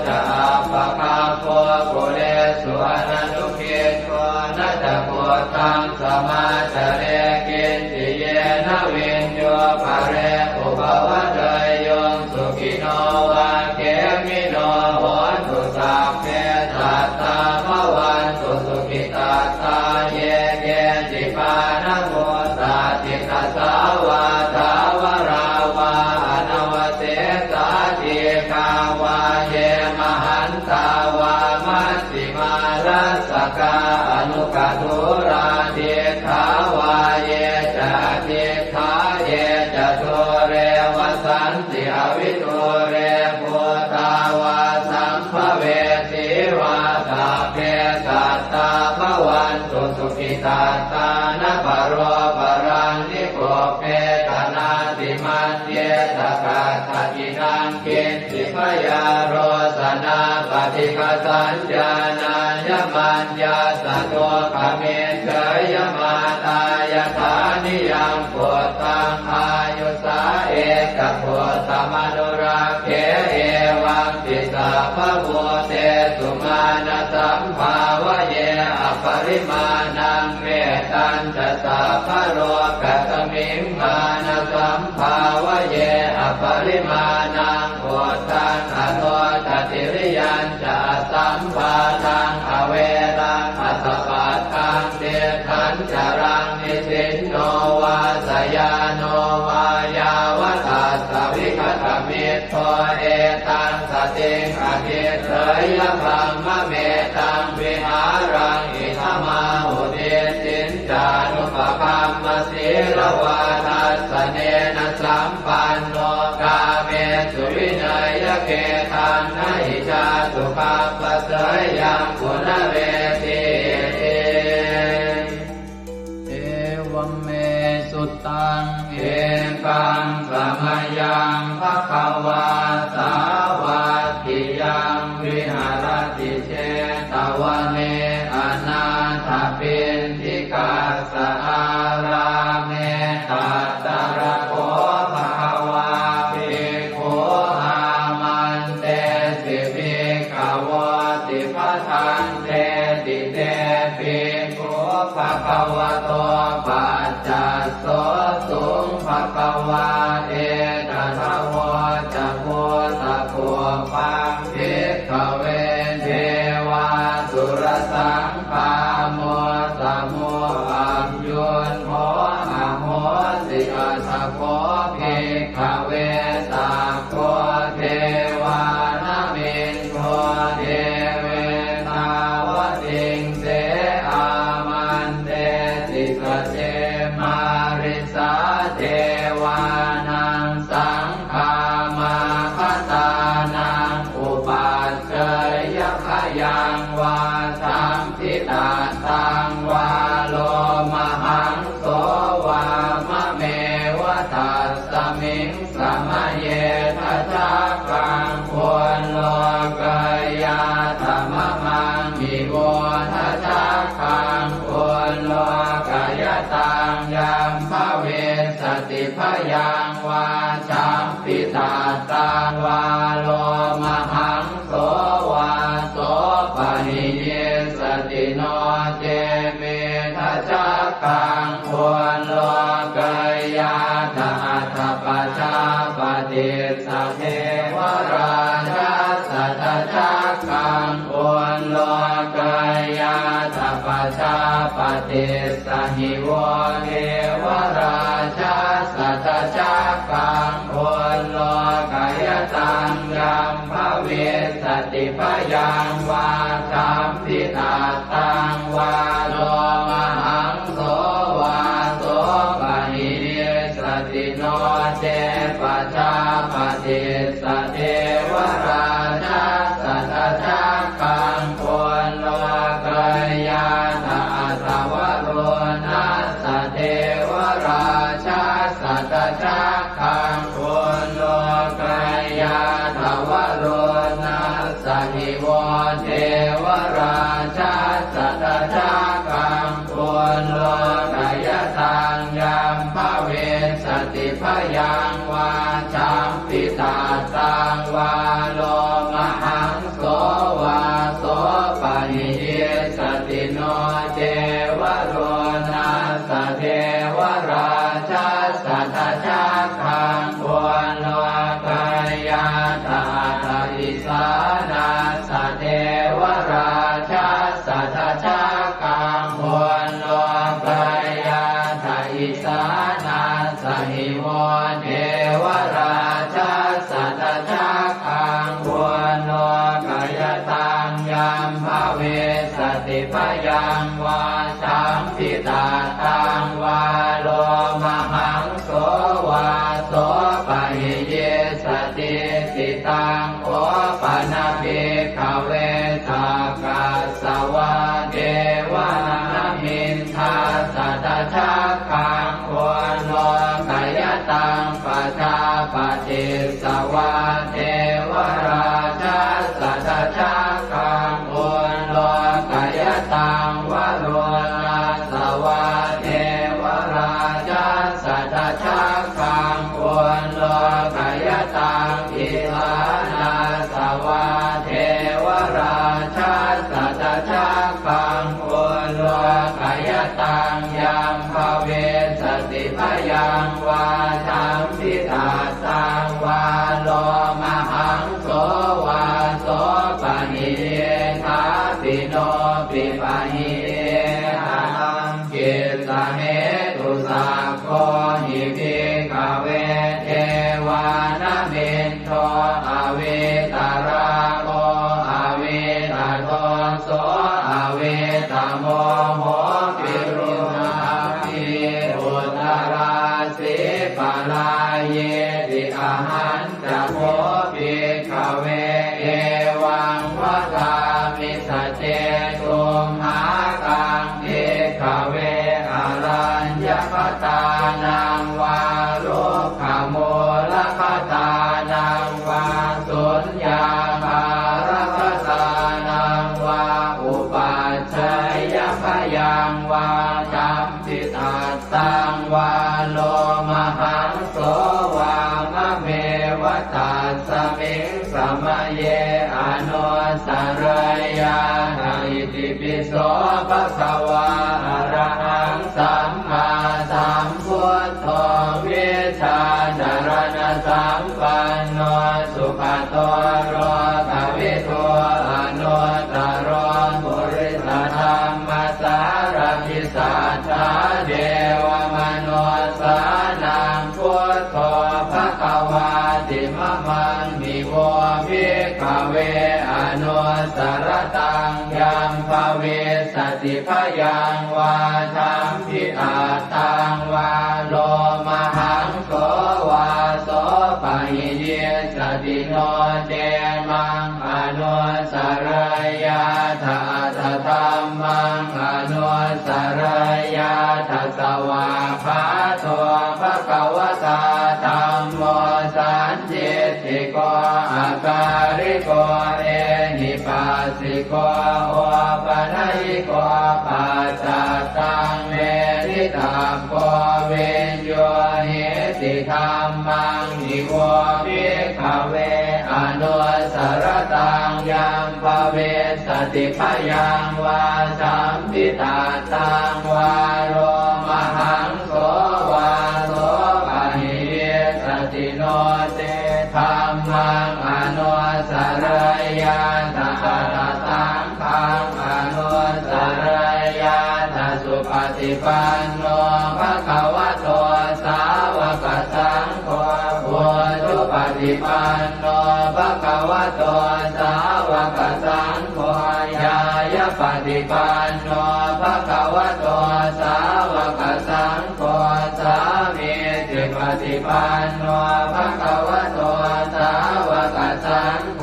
จะอาปะคาโคกุเลสุอนันตุกิจโกนะจะโพธังสมาจาเรกินติเยนะวินโยภะเรอุปวะเตยโยสุขิโนวะเกมิโนโหตุสัพเพสัตตาภวันตุสุขิตาตาเยเกจิปานะโมสาติตัสสาวาทาวราวาอนว วิตุเรปุตาวาสัมภเวสีวาตาเพสัตตาภวันตุสุขิตาตานะปโรปรังนิโกเปตนาติมันเยตกาตตินังกินติพยาโรสนาปฏิฆาสัญญาณายมันยาสะโตขเมเฉยมาตายฐานิยังโพธังอายุสาเอกโพธมนุราเขเอวังติสาภโวเตสุมาณสัมภาวะเยอปริมาณังเมตัญจะสาภโรกัสมิงมาณสัมภาวะเยอปริมาณังโพธังอโนทติริยัญจะสัมภาทังอเวรังอัสสะปัตตังเดทันจรังนิสินโนวาสยาโนวายาวทัสสวิคตมิตโตเอตังสติงอภิเสยพัมมะเมตังวิหารังอิทมาหุเดสินจานุปคัมมสีลวาทัสสเนนะสัมปันโนกาเมสุวินัยเกตังนะหิจาสุขัปปะเสยยังกุณเวทีเอวเมสุตังเอกังสมยังภควาสาวัตถิยังวิหารติเชตวันเนอนาถปิณฑิกาสอาราเมตัตตระโคภควาภิกขุอามันเตสิภิกขวติปทันเตติเตภิกขุภควโตปัจจัสโสสุงภควาเอตถาวจักโพตะโพปังภิกขเวเทวาสุรสังฆาโมสมุอัมยุนโมอะโมสิอัสสะโคภิกขเวตาโคเทวานามินโทเทเวตาวติงเสอามันเตติสเจมาริสาเทวานังสังฆามาคตานังอุปัชเชยขยังวาสัมพิตาตังวาโลมหังโสวามะเมวะตัสสมิงสมะเยทัจจกังควรโลกยาธรรมมังมิโวทัจจกังควรโลกยตังยัมภเวสติพยังวาสัมพิตาตังวาโลมหังโสวาโสปะหิเยสติโนเจเมทัจจกังควรโลกยาตอัตถปัจจาปฏิสัพเพวราชาสัทธจักกังควรโลกยาตปัจจาปฏิสหิวเทวราชาสัทธจักกังควรโลกยตังยัมภเวสติพยังวาสัมพิตาตังวาโลมหังโสวาโสปะหิเยสติโนเจปัจจาปฏิสเทวราชาสัทธจักกังควรโลกยาตอัตถวโรนัสสเทวราชาสัทธจักกังควรโลกยาตวโรนัสสหิวเทวราชาสัทธจักกังควรโลกยตังยัมภเวสติพยังวาสัมพิตาตังวาโลมหังโสวาโสปะหิเยสติโนเจวโรนัสสเทวราชาสัทธจักกังควรโลกยาตาตาอิสานาสเทวราชาสัทธจักกังควรโลกยาตาอิสานาสหิวเทวราชาสัทธจักกังควรโลกยตังยัมภเวสติพยังวาสัมพิตาตังวาโลมหังโสวาโสปะหิเยสติ สัมพิตาสังวาโลมหังโสวาโสปะหิทาปิโนปิปะหิหังกิสเหตุสักโคหิภิกขเวเทวานมินโทอเวตาราโมอเวตาโทโสอเวตาโมโหปิรุณาภิอุตราสิปะลาเยติอาหันจะโมภิกขเวเอวังวะกามิสเจตุมหากังภิกขเวอรัญญคตานังวารุขโมลคตานังวาสุญญาภารคตานังวาอุปัชฌยพยังวาจัมปิตาสังวาโลมหังโสวามะเมวตัสสมิงสมะเยอนุสรยานาอิติปิโสภะคะวาอะระหังสัมมาสัมพุทโธวิชาจารณะสัมปันโนสุขโตโรภวิโตอนุตตรปุริสธรรมสารพิสัทธาเดวมนุสสานังพุทโธภควาติมะมังมิโวภิกขเวอนุสรตังยัมภเวสติพยังวาทัมพิอาตังวาโลมหังโสวาโสปะหิเยสติโนเจมังอนุสรยาทาทธรรมังอนุสรยาทัสสวาภาโตภควตาธัมโมสันจิติโกอาการิโกเอหิปัสสิโกโอปนัยโกปัจจตังเมริตาโกเวนโยหิติธัมมังนิโวภิกขเวอนุสรตังยัมภเวสติพยังวาสัมพิตาตังวาโลมหังโสวาโสปะหิเยสติโนเตธัมมังอนุสรยาตถาสังฆังอนุสรยาตสุปฏิปันโนภะคะวะโตสาวกสังโฆพุทธปฏิปันโนภะคะวะโตสาวกสังโฆญาญาปฏิปันโนภะคะวะโตสาวกสังโฆสามีจิปฏิปันโนภะคะวะโตสาวกสังโฆ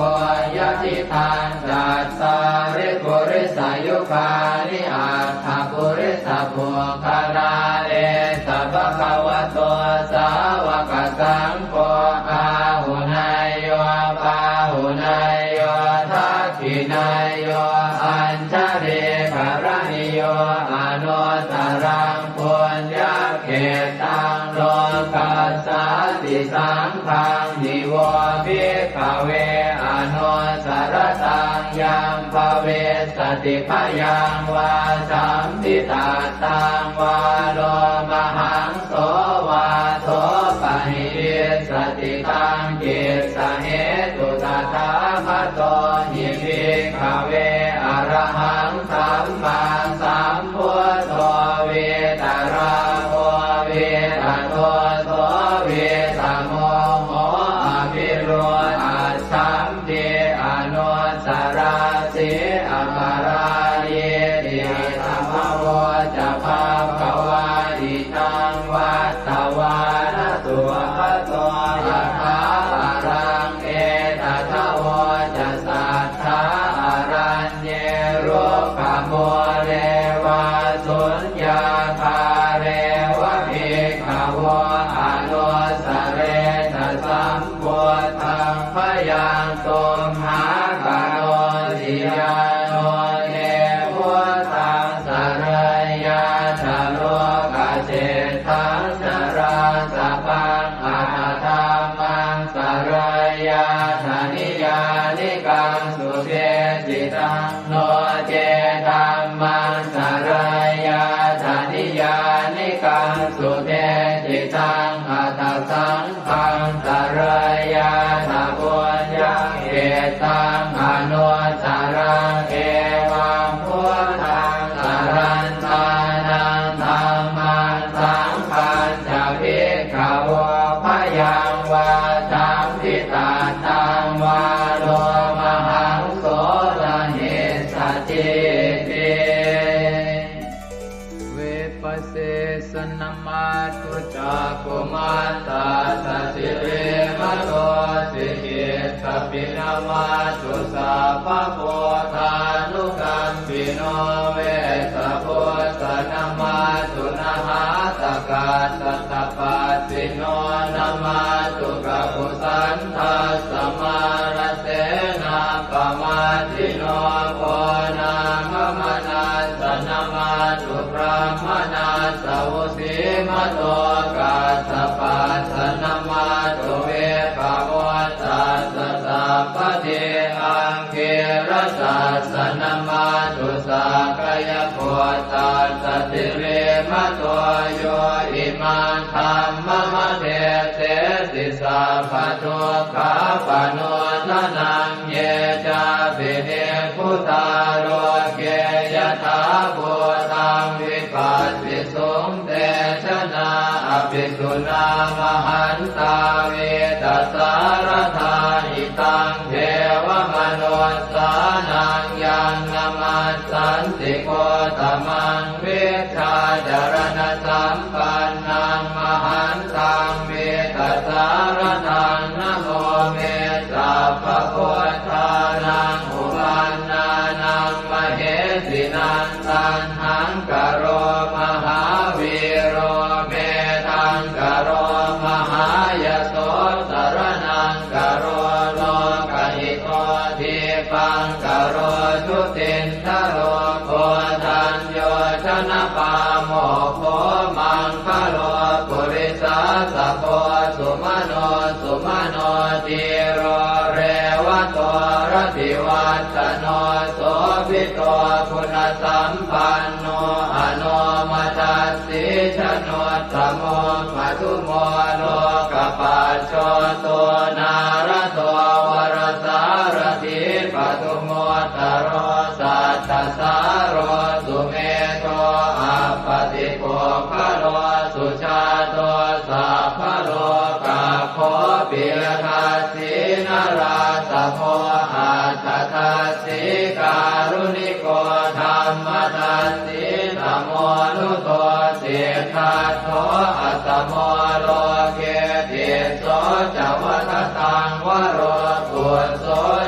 ยะติทานจัตตาริปุริสายุคานิอัตถปุริสปุคลาเอสัพพะวะโตสาวกสังโฆอาหุนายโยปาหุนายโยทักขินายโยอัญชเรกรณิโยอนุตตรังปุญญเขตังโลกัสสติสังฆังนิโวภิกขเวอนุสรตังยัมภเวสติพยังวาสัมพิตาตังวาโลมหังโสวาโสปะหิสติตังกิสเหตุตถาคโตหิภิกขเวอรหังสัมมาสัมพุทโธเวตาราโมเวตาโทโสเวตาโมโหอภิโรอัสสัมเดอนุสราสิอัปาราเยติธัมมโวจะภาควาอิตังวัตตวานตุภะโตยะถาอารังเอตถาวจะสัทธาอารัญเยโรคโมเรวาสุญญาภาเรวะภิกขวอนุสเรทสัมพุทธังพยังตุมหากโนติยาโนเนพุทธังสรยาชโลกเจตังสราสปังอาธรรมังสรยาธนิยานิกังสุเทจิตังโนเจธัมมังสรยาธนิยานิกังสุเทจิตังอัต ตังอนุสารังเอวังพุทธังสรันตานังธัมมังสังฆังจะภิกขวพยังวาจัมปิตาตังวาโลมหังโสรหิสจิติเวปัสเสสนมาตุจักขุมาตาสสิเรมะโตสิกิตปินามาตุสัพพะโพธานุกัมปิโนเวสะโพสนามาตุนะหาตกาสัตตปัสสิโนนามาตุกะปุสันทัสสมารเสนาปมาทิโนโพนามมนาสนามาตุพระมนาสวุสีมโตกาสปัสสนามาตุเวภาวตัสสะสัพพะเทอังเกรสัสสนามาตุสักกายโพตัสสะติเรมะโตโยอิมังธัมมะมะเทเตสิสัพพะทุกขาปโนทนังเยจาปิเนพุทธาโรเกยถาภูตังวิปัสสิสุงเตชนะอภิสุนามหันตาเวตัสสารธาหิตังเทวมนุสสานังยังนามัสสันติโกตมังเวชาจารณสัมปันนังมหันตังเวตัสสารทังนะโมเมสัพพะโพธานังอุปันนานังมเหสินันตันหังกโรมหาวีโรเมทังกโรมหายโสสรนังกโรโลกหิโตทิปังกโรชุตินทโรโคทัญโยชนะปาโมโคมังคโลปุริสาสะโพสุมโนติโรเรวะโตรติวัตโนโสภิโตคุณสัมปันโนอโนมัสสิชโนตโมมัทุโมโลกปัจโชโตนารโตวรสารถิปทุโมตโรสัตตสารโรสุเมโตอัปปติโภคะโลสุชาโตสัพพะโลกาโคปิยทัสสินาราสะโพอัตถทัสสิการุณิโกธัมมทัสสิธรรมโมนุโตเสทัสโตอัตตโมโลเกติโสจวัฏตังวโรกุโส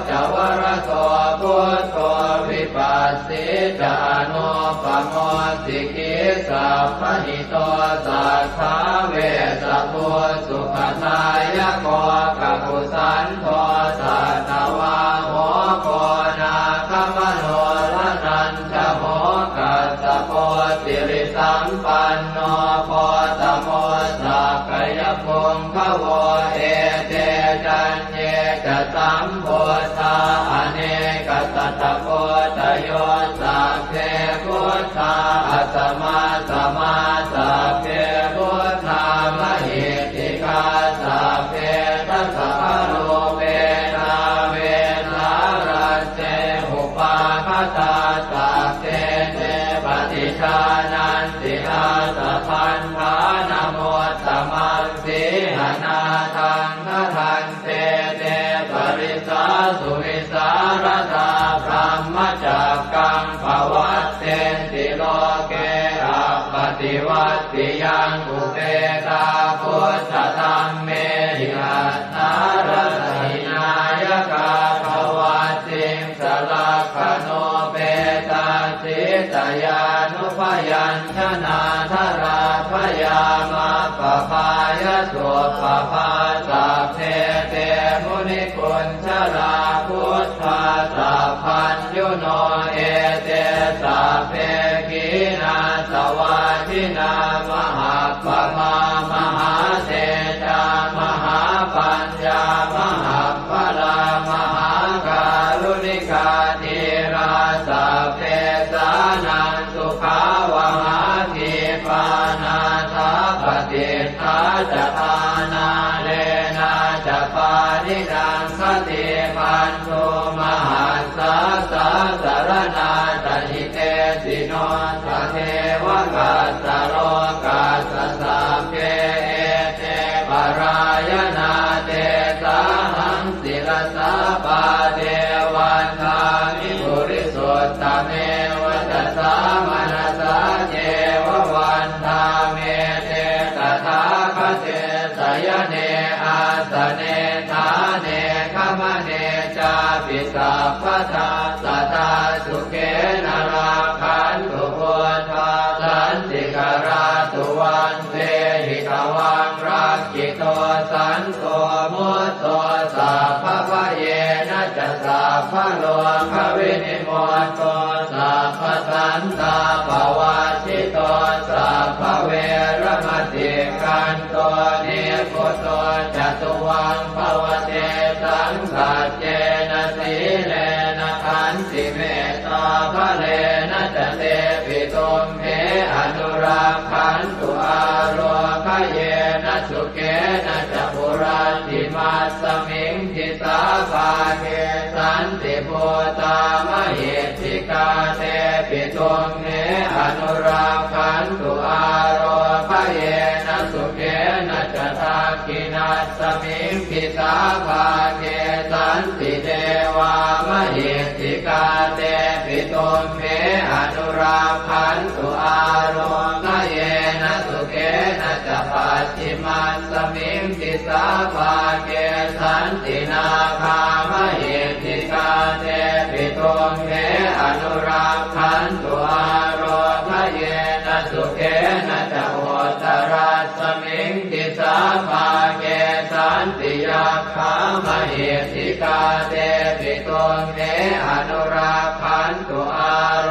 จวรโตพุทโธวิปัสสิจานุปโมสิกิสัพพหิโตสัทธาเวสะโพสุขทายโกกัปปุสันโทสัตวาโหโกนาคมโนลนันทโหกัสสะโพสิริสัมปันโนโพตโมสักกายพงขโวเอเตจันเยจะสัมโพธาอเนกสัตตโพตโยสัพเพพุทธาอัสมาสมาสัพเพพุทธามหิติกาสัพเพทัสสะโลเวนาเวนารัสเสหุปาคตาสัพเพเตปฏิชานันติอาสะพันธานโมตตมังสีหนาทังนะทันเตเตปริสาสุวิสารธาพรหมจักกังภวัตเตติโลเกอัปปติวัตติยังอุเปตาพุทธธรรมเมหิอัตถารหินายกาภวัตติสลักขโนเปตาสิตยานุพยัญชนะธราพยามาปภายสุปภาสัพเพเตมุนิกุญชลาพุทธาสัพพัญยุโนเอเตสัพเพกีนาสวาทินามหาปมามหาเตจามหาปัญญามหาพลามหาการุณิกาธีราสัพเพสานังสุขาวหาทีปานาทาปฏิทาจทานาเลนะจะปานิดังข ติปันโทมหัสสะสะสารนาตหิเตสิโนสะเทวกัสสะโลกัสสะสัพเพเอเตปรายนาเตสาหังศิลสาปาเทวันทามิปุริสุทธเมวัตสามนัสสะเจววันทาเมเตตถาคเตสยเนอาสเนทาเนขมเนจาปิสัพพทาสัตตาสุเกนราคันตุพุทธาสันติกราตุวันเตหิตวังรักขิโตสันโตมุตโตสัพพะเยนะจะสัพพะโลกวินิโมตโตสัพพะสันตาภวาชิโตสัพพะเวรมติกันโตนิโคโตจตุวังภวเตสังสัจเจนะสีเลนะขันติเมตตาภะเลนะจะเตปิตุมเหอนุรักขันตุอาโรคเยนะสุเกนะจะปุราติมัสสมิงทิสาภาเกสันติภูตามเหติกาเตปิตุมเหอนุรักขันตุอาโรคเยนะสุเกนะจะทักขินัสสมิงทิสาภาเกสันติเทวามเหติกาเตปิตุมเหอนุรักขันตุอาโรคเยนะสุเกนะจะปัจฉิมัสสมิงทิสาภาเกสันตินาคามเหติกาเตปิตุมเหอนุรักขันตุอาโรคเยนะสุเกนะจะโหตรัสสมิงทิสาภาเกสันติยาคามเหติกาเตปิตุมเหอนุรักขันตุอาโร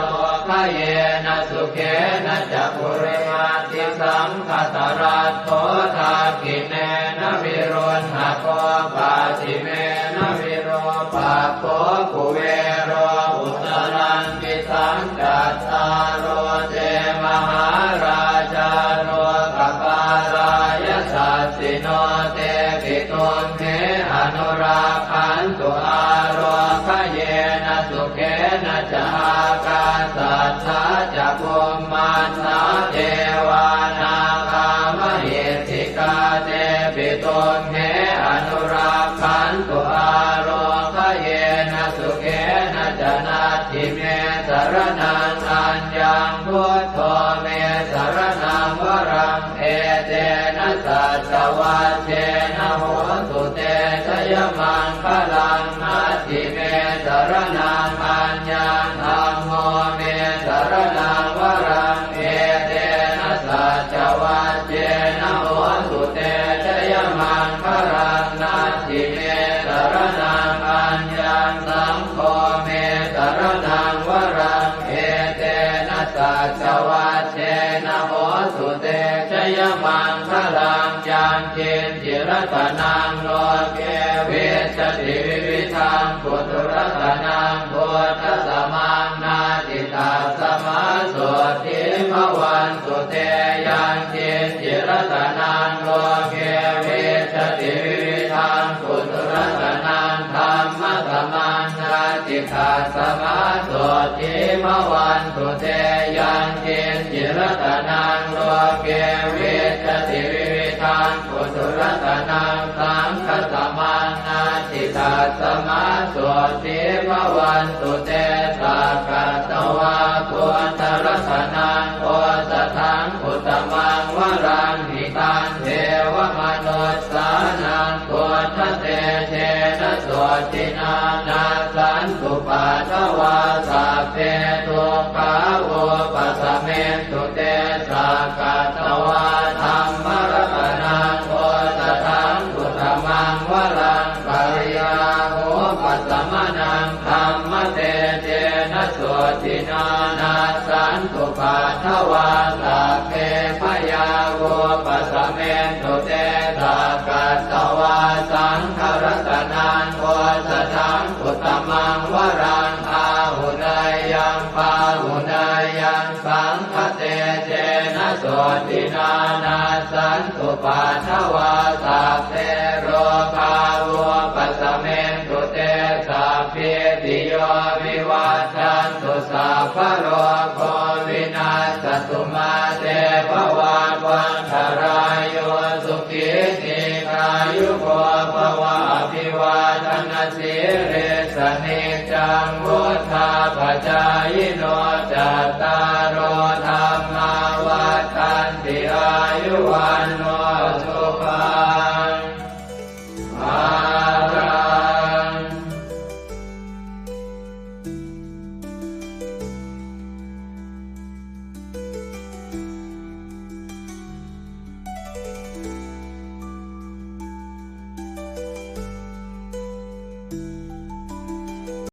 คเยนะสุเกนะจะปุริมาติสังคตรัตโธทากิเนนะวิรุณหะโกปาติเมนะวิโรปะโคกุเวโรอุตรังปิสังกัตตาโรเจมหาราชาโรกปารายสัสสิโนเตปิตุมเหอนุรักขันตุอาโรคเยนะสุเกนะจะอากาสัทธาจะภูมิมันนาเทวานาคามเหติกาเตปิตุมเหอนุรักขันตุอาโรคเยนะสุเกนะจะนาทิเมสรนังอัญญังพุทโธเมสรนังวรังเอเตนะสัจวัชเชนะโหตุเตชยมังคลังนาทิเมสรนังอัญญังธัมโมเมสรนังวรังเอเตนะสัจวัชเชนะโหตุเตชยมังคลังนาทิเมสรนังอัญญังสังโฆเมสรนังวรังเอเตนะสัจวัชเชนะโหตุเตชยมังคลังยังเกณฑ์จิรตนังโลเกเวชติวิวิธังปุถุรัตนังพุทธสมังนาติตาสมาโสติภวันตุเตยังเกณฑ์จิรตนังโลเกเวชติวิวิธังปุถุรัตนังธรรมสมังนาติตาสมาโสติภวันตุเตยังเกณฑ์จิรตนังโลเกเวชติวิวิธังปุถุรัตนังสังฆสมังนาติตาสมาโสติภวันตุเตสักกะตวะพุทธรัตนังโอสถังอุตตมังวรังหิตังเทวมนุสสานังพุทธเตเชนะโสตินานาสันตุปัสสวะสัพเพทุกขาโอปัสสเมตุเตสักกะตวะธัมมรัตนังโอสถังอุตตมังวรังปริยาโหปัสสมนังธัมมเตเชนะโสตินานาสันตุปัสสวะสัพเพพยาโหปัสสเมตุเตสักกะตวะสังฆรัตนังโอสถังอุตตมังวรังอาหุนายยังปาหุนายยังสังฆเตเจนะโสตินานาสันตุปัสสวะสัพเพโรคาโวปัสสเมตุ เรสเนจังวุธาปจายโนจัตตารโอธรรมาวัฏันติอายุวันโน